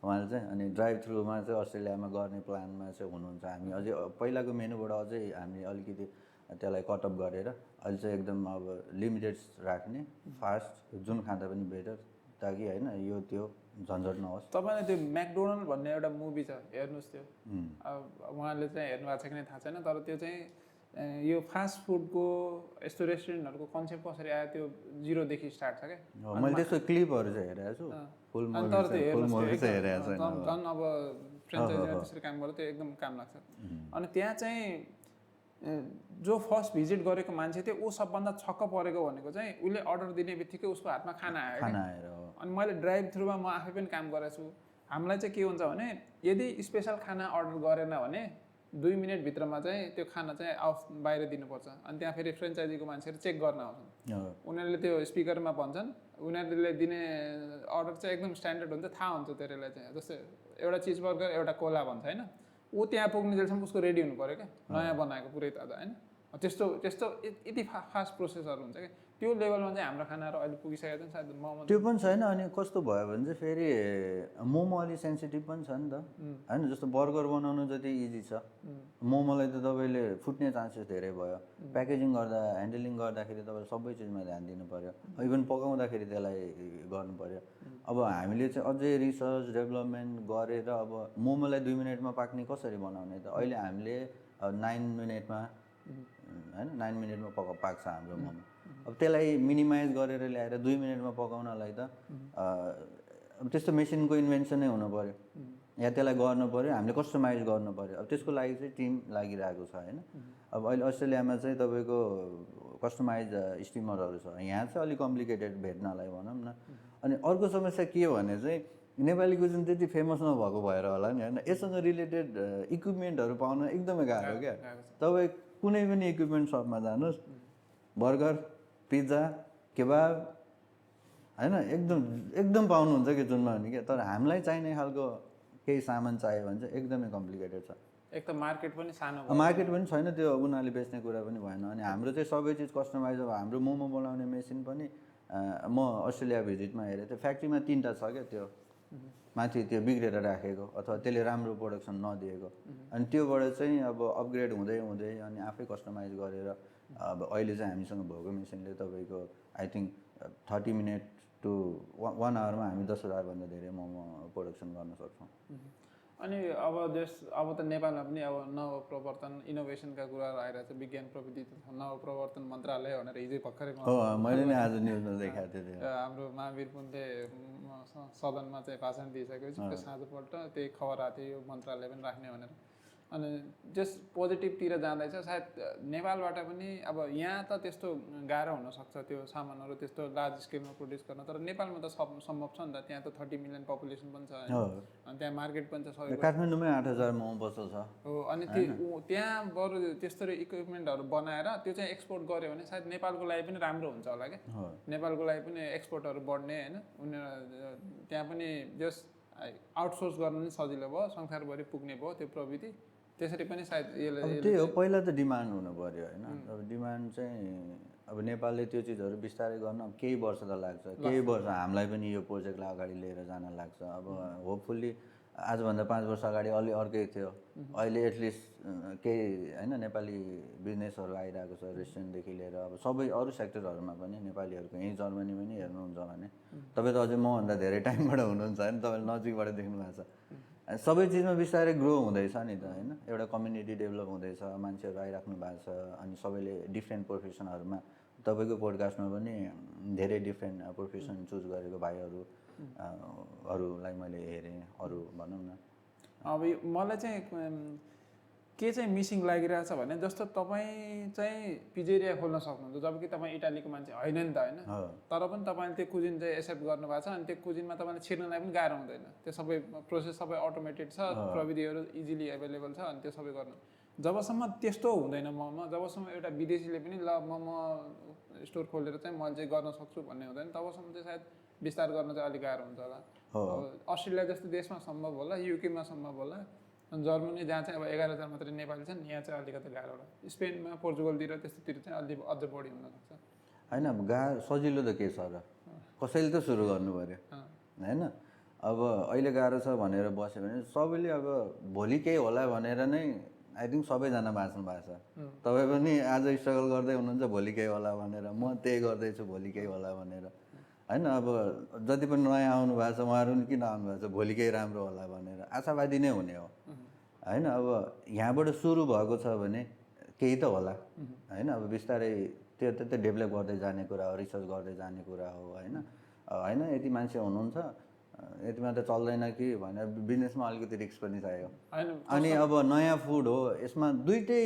उहाँले चाहिँ। अनि ड्राइभ थ्रुमा चाहिँ अस्ट्रेलियामा गर्ने प्लानमा चाहिँ हुनुहुन्छ। हामी अझै पहिलाको मेनुबाट अझै हामी अलिकति त्यसलाई कटअप गरेर अहिले चाहिँ एकदम अब लिमिटेड राख्ने फास्ट जुन खाँदा पनि बेटर ताकि होइन यो त्यो झन्झट नहोस्। तपाईँले त्यो म्याकडोनल्ड भन्ने एउटा मुभी छ हेर्नुहोस् त्यो, अब उहाँले चाहिँ हेर्नु भएको छ कि नै थाहा छैन, तर त्यो चाहिँ यो फास्ट फुडको यस्तो रेस्टुरेन्टहरूको कन्सेप्ट कसरी आयो त्यो जिरोदेखि स्टार्ट छ क्या। मैले त्यस्तो क्लिपहरू चाहिँ हेरेको छु, फुल मुभी चाहिँ हेरेको छैन। झन् अब फ्रेन्चाइजीमा त्यसरी काम गर्दा त्यो एकदम काम लाग्छ। अनि त्यहाँ चाहिँ जो फर्स्ट भिजिट गरेको मान्छे थियो ऊ सबभन्दा छक्क परेको भनेको चाहिँ उसले अर्डर दिने बित्तिकै उसको हातमा खाना आयो खाना क्या। आएर अनि मैले ड्राइभ थ्रुमा म आफै पनि काम गरेको छु। हामीलाई चाहिँ के हुन्छ भने यदि स्पेसल खाना अर्डर गरेन भने 2 मिनटभित्रमा चाहिँ त्यो खाना चाहिँ बाहिर दिनुपर्छ। अनि त्यहाँ फेरि फ्रेन्चाइजीको मान्छेहरू चेक गर्न आउँछन्, उनीहरूले त्यो स्पिकरमा भन्छन्, उनीहरूले दिने अर्डर चाहिँ एकदम स्ट्यान्डर्ड हुन्छ, थाहा हुन्छ त्यसलाई चाहिँ। जस्तै एउटा चिज बर्गर एउटा कोला भन्छ होइन, ऊ त्यहाँ पुग्ने जेलसम्म उसको रेडी हुनु पऱ्यो क्या, नयाँ बनाएको पुरै ताजा होइन। त्यस्तो त्यस्तो यति फास्ट प्रोसेसहरू हुन्छ क्या, त्यो लेभलमा चाहिँ हाम्रो खानाहरू अहिले पुगिसकेको छ सायद मोमो त्यो पनि छैन। अनि कस्तो भयो भने चाहिँ फेरि मोमो अलिक सेन्सिटिभ पनि छ नि त होइन। जस्तो बर्गर बनाउनु जति इजी छ, मोमोलाई त तपाईँले फुट्ने चान्सेस धेरै भयो। प्याकेजिङ गर्दा ह्यान्डलिङ गर्दाखेरि तपाईँले सबै चिजमा ध्यान दिनु पऱ्यो, इभन पकाउँदाखेरि त्यसलाई गर्नु पऱ्यो। अब हामीले चाहिँ अझै रिसर्च डेभलपमेन्ट गरेर अब मोमोलाई 2 मिनटमा पाक्ने कसरी बनाउने त। अहिले हामीले 9 मिनटमा होइन 9 मिनटमा पाक्छ हाम्रो मोमो। अब त्यसलाई मिनिमाइज गरेर ल्याएर 2 मिनटमा पकाउनलाई त अब त्यस्तो मेसिनको इन्भेन्सनै हुनु पऱ्यो या त्यसलाई गर्नु पऱ्यो, हामीले कस्टमाइज गर्नु पऱ्यो। अब त्यसको लागि चाहिँ टिम लागिरहेको छ होइन। अब अहिले अस्ट्रेलियामा चाहिँ तपाईँको कस्टमाइज स्टिमरहरू छ, यहाँ चाहिँ अलिक कम्प्लिकेटेड भेट्नलाई भनौँ न। अनि अर्को समस्या के हो भने चाहिँ नेपाली कुजिन त्यति फेमस नभएको भएर होला नि होइन, यससँग रिलेटेड इक्विपमेन्टहरू पाउन एकदमै गाह्रो क्या। तपाईँ कुनै पनि इक्विपमेन्ट सपमा जानुहोस्, बर्गर पिज्जा केबाब होइन एकदम एकदम पाउनुहुन्छ कि जुनमा भने क्या। तर हामीलाई चाहिने खालको केही सामान चाहियो भने चाहिँ एकदमै कम्प्लिकेटेड छ। एक त मार्केट पनि सानो, मार्केट पनि छैन, त्यो उनीहरूले बेच्ने कुरा पनि भएन। अनि हाम्रो चाहिँ सबै चिज कस्टमाइज। अब हाम्रो मोमो बनाउने मेसिन पनि म अस्ट्रेलिया भिजिटमा हेरेँ, त्यो फ्याक्ट्रीमा 3टा छ क्या, त्यो माथि त्यो बिग्रेर राखेको अथवा त्यसले राम्रो प्रोडक्सन नदिएको। अनि त्योबाट चाहिँ अब अपग्रेड हुँदै हुँदै अनि आफै कस्टमाइज गरेर अब अहिले चाहिँ हामीसँग भएको मेसिनले तपाईँको आई थिङ्क 30 मिनट टु 1 आवरमा हामी 10,000 भन्दा धेरै मोमो प्रोडक्सन गर्न सक्छौँ। अनि अब त नेपालमा पनि अब नवप्रवर्तन इनोभेसनका कुराहरू आइरहेको छ। विज्ञान प्रविधि नवप्रवर्तन मन्त्रालय भनेर हिजो भर्खरै मैले नि आज न्युजमा देखाएको थिएँ। हाम्रो महावीर पुनले सदनमा चाहिँ भाषण दिइसकेपछि त्यो साँझपल्ट त्यही खबर आएको थियो यो मन्त्रालय पनि राख्ने भनेर। अनि जस पोजिटिभतिर जाँदैछ सायद नेपालबाट पनि। अब यहाँ त त्यस्तो गाह्रो हुनसक्छ त्यो सामानहरू त्यस्तो लार्ज स्केलमा प्रड्युस गर्न, तर नेपालमा त सम्भव छ नि त। त्यहाँ त 30 मिलियन पपुलेसन पनि छ अनि त्यहाँ मार्केट पनि छ। काठमाडौँमै 8,000 मोमो पसल छ हो। अनि त्यहाँ बरु त्यस्तो इक्विपमेन्टहरू बनाएर त्यो चाहिँ एक्सपोर्ट गऱ्यो भने सायद नेपालको लागि पनि राम्रो हुन्छ होला क्या। नेपालको लागि पनि एक्सपोर्टहरू बढ्ने होइन। उनीहरू त्यहाँ पनि जस आउटसोर्स गर्न पनि सजिलो भयो, संसारभरि पुग्ने भयो त्यो प्रविधि। त्यसरी पनि सायद त्यही हो, पहिला त डिमान्ड हुनु पऱ्यो होइन। अब डिमान्ड चाहिँ अब नेपालले त्यो चिजहरू बिस्तारै गर्न अब केही वर्ष त लाग्छ, केही वर्ष हामीलाई पनि यो प्रोजेक्टलाई अगाडि लिएर जान लाग्छ। अब होपफुल्ली आजभन्दा 5 वर्ष अगाडि अलि अर्कै थियो, अहिले एटलिस्ट केही होइन नेपाली बिजनेसहरू आइरहेको छ, रेस्टुरेन्टदेखि लिएर अब सबै अरू सेक्टरहरूमा पनि नेपालीहरूको। यहीँ जर्मनी पनि हेर्नुहुन्छ भने तपाईँ त अझै मभन्दा धेरै टाइमबाट हुनुहुन्छ होइन, तपाईँले नजिकबाट देख्नु भएको छ। सबै चिजमा बिस्तारै ग्रो हुँदैछ नि त होइन। एउटा कम्युनिटी डेभलप हुँदैछ, मान्छेहरू आइराख्नु भएको छ। अनि सबैले डिफ्रेन्ट प्रोफेसनहरूमा, तपाईँको पोडकास्टमा पनि धेरै डिफ्रेन्ट प्रोफेसन चुज गरेको भाइहरूलाई मैले हेरेँ, अरू भनौँ न। अब मलाई चाहिँ के चाहिँ मिसिङ लागिरहेछ भने जस्तो तपाईँ चाहिँ पिजेरिया खोल्न सक्नुहुन्छ, जबकि तपाईँ इटालीको मान्छे होइन नि त होइन। तर पनि तपाईँले त्यो कुजिन चाहिँ एक्सेप्ट गर्नुभएको छ। अनि त्यो कुजिनमा तपाईँले छिर्नलाई पनि गाह्रो हुँदैन, त्यो सबै प्रोसेस सबै अटोमेटेड छ, प्रविधिहरू इजिली एभाइलेबल छ। अनि त्यो सबै गर्नु जबसम्म त्यस्तो हुँदैन मोमो, जबसम्म एउटा विदेशीले पनि ल मोमो स्टोर खोलेर चाहिँ मैले चाहिँ गर्न सक्छु भन्ने हुँदैन, तबसम्म चाहिँ सायद विस्तार गर्न चाहिँ अलिक गाह्रो हुन्छ होला। अस्ट्रेलिया जस्तो देशमा सम्भव होला, युकेमा सम्भव होला, अनि जर्मनी जहाँ चाहिँ अब 11,000 मात्रै नेपाली छन्, यहाँ चाहिँ अलिकति गाह्रो होला। स्पेनमा पोर्चुगलतिर त्यस्तोतिर चाहिँ अझ बढी हुनसक्छ होइन। अब सजिलो त के छ र, कसैले त सुरु गर्नु पऱ्यो होइन। अब अहिले गाह्रो छ भनेर बस्यो भने सबैले अब भोलि केही होला भनेर नै आई थिङ्क सबैजना बाँच्नु भएको छ। तपाईँ पनि आज स्ट्रगल गर्दै हुनुहुन्छ भोलि केही होला भनेर, म त्यही गर्दैछु भोलि केही होला भनेर होइन। अब जति पनि नयाँ आउनु भएको छ उहाँहरू पनि किन आउनु भएको छ, भोलि केही राम्रो होला भनेर आशावादी नै हुने हो होइन। अब यहाँबाट सुरु भएको छ भने केही त होला होइन। अब बिस्तारै त्यो डेभलप गर्दै जाने कुरा हो, रिसर्च गर्दै जाने कुरा हो होइन। होइन यति मान्छे हुनुहुन्छ यति मात्र चल्दैन कि भनेर बिजनेसमा अलिकति रिस्क पनि चाहियो। अनि अब नयाँ फुड हो यसमा दुइटै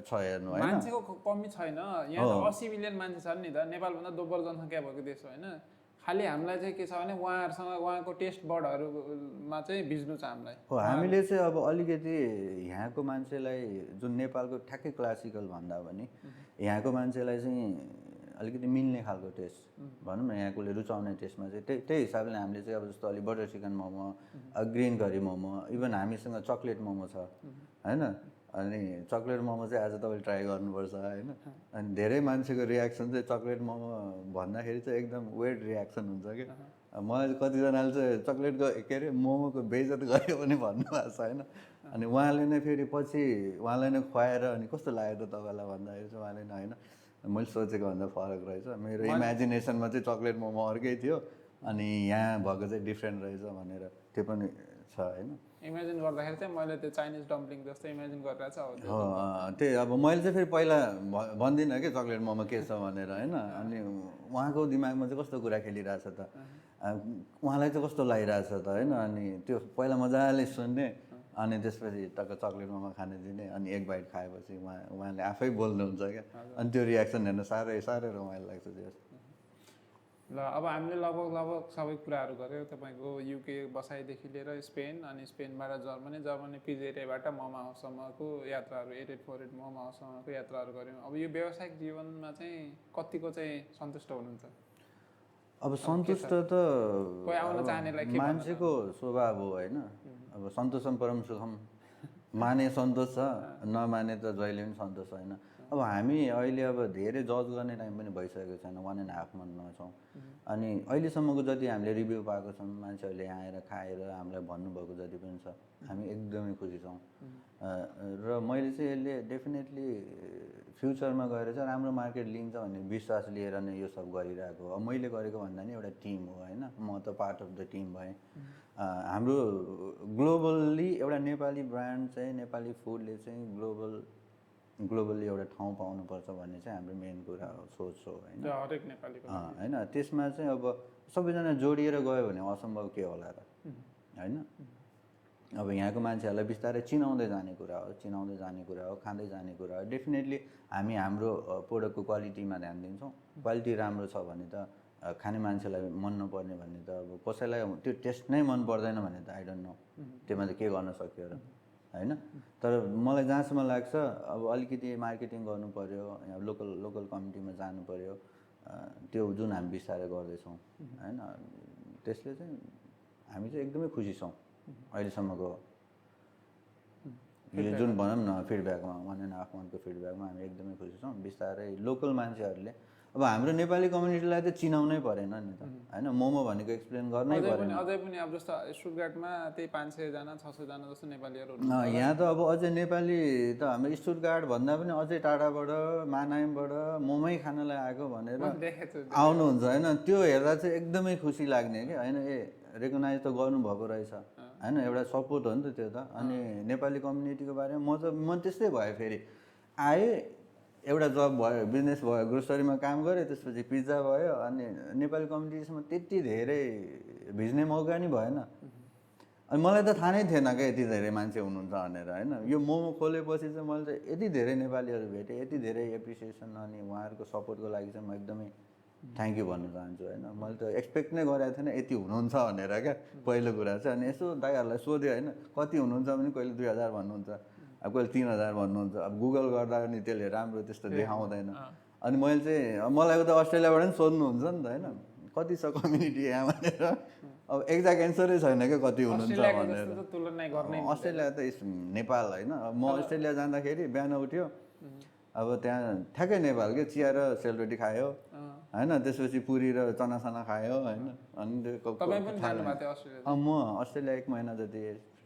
छ हेर्नु होइन। मान्छेको कमी छैन यहाँ त 80 मिलियन मान्छे छन् नि त, नेपालभन्दा दोब्बर जनसङ्ख्या भएको देश हो होइन। खालि हामीलाई चाहिँ के छ भने उहाँहरूसँग उहाँको टेस्ट बर्डहरूमा चाहिँ भिज्नु छ हामीलाई। हो हामीले चाहिँ अब अलिकति यहाँको मान्छेलाई जुन नेपालको ठ्याक्कै क्लासिकल भन्दा पनि यहाँको मान्छेलाई चाहिँ अलिकति मिल्ने खालको टेस्ट भनौँ न, यहाँकोले रुचाउने टेस्टमा चाहिँ त्यही हिसाबले हामीले चाहिँ अब जस्तो अलिक butter chicken momo, green curry momo, even हामीसँग चक्लेट मोमो छ होइन। अनि चक्लेट मोमो चाहिँ आज तपाईँले ट्राई गर्नुपर्छ होइन। अनि धेरै मान्छेको रियाक्सन चाहिँ चक्लेट मोमो भन्दाखेरि चाहिँ एकदम वेट रियाक्सन हुन्छ कि। मलाई कतिजनाले चाहिँ चक्लेटको के अरे मोमोको बेइज्जत गऱ्यो पनि भन्नुभएको छ होइन। अनि उहाँले नै फेरि पछि उहाँलाई नै खुवाएर अनि कस्तो लाग्यो त तपाईँलाई भन्दाखेरि चाहिँ उहाँले नै होइन मैले सोचेको भन्दा फरक रहेछ, मेरो इमेजिनेसनमा चाहिँ चक्लेट मोमो अर्कै थियो अनि यहाँ भएको चाहिँ डिफ्रेन्ट रहेछ भनेर त्यो पनि छ होइन। इमेजिन गर्दाखेरि चाहिँ मैले त्यो चाइनिज डम्पलिङ जस्तो इमेजिन गरिरहेको छ हो त्यही। अब मैले चाहिँ फेरि पहिला भन्दिनँ कि चक्लेट मोमो के छ भनेर होइन। अनि उहाँको दिमागमा चाहिँ कस्तो कुरा खेलिरहेछ त, उहाँलाई चाहिँ कस्तो लागिरहेछ त होइन। अनि त्यो पहिला मजाले सुन्ने अनि त्यसपछि टक्क चक्लेट मोमो खाने दिने अनि एक बाइट खाएपछि उहाँले आफै बोल्नुहुन्छ क्या। अनि त्यो रियाक्सन हेर्न साह्रै रमाइलो लाग्छ त्यो। ल अब हामीले लगभग सबै कुराहरू गऱ्यौँ तपाईँको युके बसाइदेखि लिएर स्पेन अनि स्पेनबाट जर्मनी पिजेरियाबाट मोमो हाउससम्मको यात्राहरू 8848 मोमो हाउससम्मको यात्राहरू गऱ्यौँ। अब यो व्यावसायिक जीवनमा चाहिँ कतिको चाहिँ सन्तुष्ट हुनुहुन्छ? अब सन्तुष्ट त कोही आउन चाहनेलाई के मान्छेको स्वभाव हो होइन। अब सन्तोषम परम सुखम, माने सन्तोष छ नमाने त जहिले पनि सन्तोष होइन। अब हामी अहिले अब धेरै जज गर्ने टाइम पनि भइसकेको छैन, 1.5 मन्थमा छौँ। अनि अहिलेसम्मको जति हामीले रिभ्यू पाएको छौँ मान्छेहरूले यहाँ आएर खाएर हामीलाई भन्नुभएको जति पनि छ हामी एकदमै खुसी छौँ। र मैले चाहिँ यसले डेफिनेटली फ्युचरमा गएर चाहिँ राम्रो मार्केट लिन्छ भन्ने विश्वास लिएर नै यो सब गरिरहेको। अब मैले गरेको भन्दा नि एउटा टिम हो होइन, म त पार्ट अफ द टिम भएँ। हाम्रो ग्लोबल्ली एउटा नेपाली ब्रान्ड चाहिँ नेपाली फुडले चाहिँ ग्लोबल्ली एउटा ठाउँ पाउनुपर्छ भन्ने चाहिँ हाम्रो मेन कुरा हो, सोच हो होइन। हरेक नेपालीको होइन त्यसमा चाहिँ अब सबैजना जोडिएर गयो भने असम्भव के होला र होइन। अब यहाँको मान्छेहरूलाई बिस्तारै चिनाउँदै जाने कुरा हो, खाँदै जाने कुरा हो। डेफिनेटली हामी हाम्रो प्रोडक्टको क्वालिटीमा ध्यान दिन्छौँ। क्वालिटी राम्रो छ भने त खाने मान्छेलाई मन नपर्ने भन्ने त अब कसैलाई त्यो टेस्ट नै मन पर्दैन भने त आई डोन्ट नो त्यसमा चाहिँ के गर्न सक्यो र होइन। तर मलाई जहाँसम्म लाग्छ अब अलिकति मार्केटिङ गर्नु पऱ्यो, यहाँ लोकल कम्युनिटीमा जानु पऱ्यो, त्यो जुन हामी बिस्तारै गर्दैछौँ होइन। त्यसले चाहिँ हामी चाहिँ एकदमै खुसी छौँ अहिलेसम्मको यो जुन भनौँ न फिडब्याकमा 1.5 मन्थको फिडब्याकमा हामी एकदमै खुसी छौँ। बिस्तारै लोकल मान्छेहरूले अब हाम्रो नेपाली कम्युनिटीलाई त चिनाउनै परेन नि त होइन, मोमो भनेको एक्सप्लेन गर्नै परेन। अझै पनि अब जस्तो स्टुटगार्टमा त्यही 500 जना 600 जना जस्तो नेपालीहरू यहाँ त अब अझै नेपाली त हाम्रो स्टुटगार्ट भन्दा पनि अझै टाढाबाट मानाइमबाट मोमै खानलाई आएको भनेर आउनुहुन्छ होइन। त्यो हेर्दा चाहिँ एकदमै खुसी लाग्ने कि होइन, रेकगनाइज त गर्नुभएको रहेछ होइन, एउटा सपोर्ट हो नि त त्यो त। अनि नेपाली कम्युनिटीको बारेमा म त्यस्तै भयो, फेरि आएँ एउटा जब भयो, बिजनेस भयो, ग्रोसरीमा काम गरेँ, त्यसपछि पिज्जा भयो। अनि नेपाली कम्युनिटीसँग त्यति धेरै भिज्ने मौका नि भएन। अनि मलाई त थाहा नै थिएन क्या यति धेरै मान्छे हुनुहुन्छ भनेर होइन। यो मोमो खोलेपछि चाहिँ मैले चाहिँ यति धेरै नेपालीहरू भेटेँ, यति धेरै एप्रिसिएसन अनि उहाँहरूको सपोर्टको लागि चाहिँ म एकदमै थ्याङ्क यू भन्न चाहन्छु होइन। मैले त एक्सपेक्ट नै गरेको थिएन यति हुनुहुन्छ भनेर क्या पहिलो कुरा चाहिँ। अनि यसो दाइहरूलाई सोध्यो होइन कति हुनुहुन्छ भने कहिले 2000 भन्नुहुन्छ, अब कहिले 3000 भन्नुहुन्छ। अब गुगल गर्दा पनि त्यसले राम्रो त्यस्तो देखाउँदैन। अनि मैले चाहिँ मलाई त अस्ट्रेलियाबाट पनि सोध्नुहुन्छ नि त होइन कति छ कम्युनिटी यहाँ भनेर, अब एक्ज्याक्ट एन्सरै छैन क्या कति हुनुहुन्छ भनेर। अस्ट्रेलिया त नेपाल होइन। म अस्ट्रेलिया जाँदाखेरि बिहान उठ्यो अब त्यहाँ ठ्याक्कै नेपाल के चिया र सेलरोटी खायो होइन, त्यसपछि पुरी र चनासना खायो होइन। अनि म अस्ट्रेलिया 1 महिना जति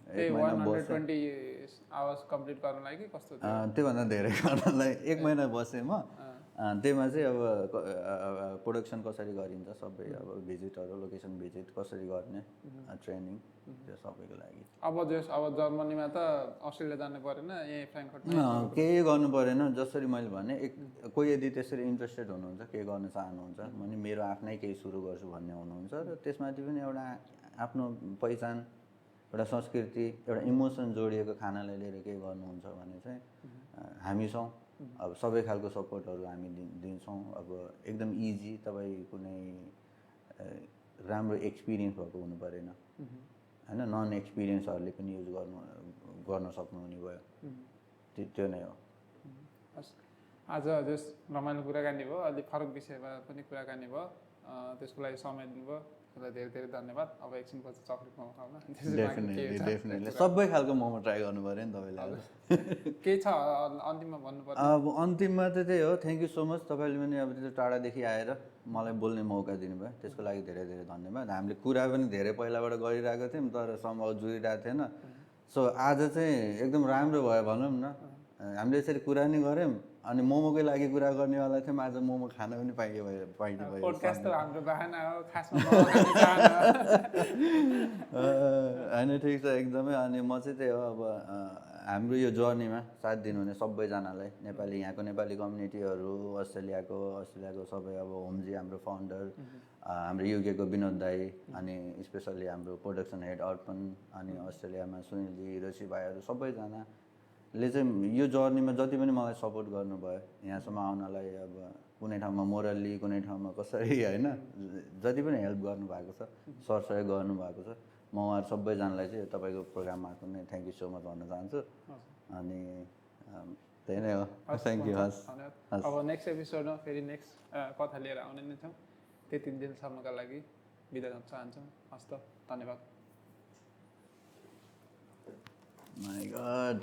त्यही 120 आवर्स कम्प्लिट गर्नलाई कि कस्तो थियो? त्योभन्दा धेरै गर्नलाई 1 महिना बसेँ म। त्यहीमा चाहिँ अब प्रोडक्सन कसरी गरिन्छ सबै, अब भिजिटहरू, लोकेसन भिजिट कसरी गर्ने, ट्रेनिङ, त्यो सबैको लागि। अब जर्मनीमा त अस्ट्रेलिया जानु परेन, यहीँ फ्र्याङ्कफर्टमा केही गर्नु परेन। जसरी मैले भने कोही यदि त्यसरी इन्ट्रेस्टेड हुनुहुन्छ, के गर्न चाहनुहुन्छ भने मेरो आफ्नै केही सुरु गर्छु भन्ने हुनुहुन्छ र त्यसमाथि पनि एउटा आफ्नो पहिचान, एउटा संस्कृति, एउटा इमोसन जोडिएको खानालाई लिएर केही गर्नुहुन्छ भने चाहिँ हामी छौँ। अब सबै खालको सपोर्टहरू हामी दिन्छौँ। अब एकदम इजी, तपाईँ कुनै राम्रो एक्सपिरियन्स भएको हुनु परेन होइन, नन एक्सपिरियन्सहरूले पनि युज गर्न सक्नुहुने भयो, त्यो नै हो। हस्, आज जस रमाइलो कुराकानी भयो, अलिक फरक विषयमा पनि कुराकानी भयो, त्यसको लागि समय दिनुभयो, त्यसलाई धेरै धेरै धन्यवाद। अब एकछिनपछि चक्लेट मोमो खाउँ न। डेफिनेटली सबै खालको मोमो ट्राई गर्नु पऱ्यो नि तपाईँले। के छ अन्तिममा भन्नुपर्ने? अब अन्तिममा त त्यही हो, थ्याङ्क यू सो मच। तपाईँले पनि अब त्यो टाढादेखि आएर मलाई बोल्ने मौका दिनुभयो, त्यसको लागि धेरै धेरै धन्यवाद। हामीले कुरा पनि धेरै पहिलाबाट गरिरहेको थियौँ तर सम्भव जुरिरहेको थिएन। सो आज चाहिँ एकदम राम्रो भयो भनौँ न। हामीले यसरी कुरा नि गऱ्यौँ अनि मोमोकै लागि कुरा गर्नेवाला थियौँ, आज मोमो खान पनि पाइने भयो। पोडकास्ट त हाम्रो बाहना हो, खासमा मोमो खाने चाहना हो। होइन, ठिक छ एकदमै। अनि म चाहिँ त्यही हो, अब हाम्रो यो जर्नीमा साथ दिनुहुने सबैजनालाई, यहाँको नेपाली कम्युनिटीहरू, अस्ट्रेलियाको सबै, अब होमजी हाम्रो फाउन्डर, हाम्रो युकेको विनोद दाई, अनि स्पेसल्ली हाम्रो प्रोडक्सन हेड अर्पण, अनि अस्ट्रेलियामा सुनिलजी, हिरोसी भाइहरू, सबैजनाले चाहिँ यो जर्नीमा जति पनि मलाई सपोर्ट गर्नुभयो यहाँसम्म आउनलाई। अब कुनै ठाउँमा मोरल्ली, कुनै ठाउँमा कसरी होइन, जति पनि हेल्प गर्नुभएको छ, सरसहयोग गर्नुभएको छ, म उहाँहरू सबैजनालाई चाहिँ तपाईँको प्रोग्राममा कुनै थ्याङ्क यू सो मच भन्न चाहन्छु। अनि त्यही नै हो, थ्याङ्क यू। हस्, अब नेक्स्ट एपिसोडमा फेरि नेक्स्ट कथा लिएर आउने नै छौँ। त्यति दिनसम्मका लागि बिदा हुन चाहन्छौँ। हस् त, धन्यवाद। My God.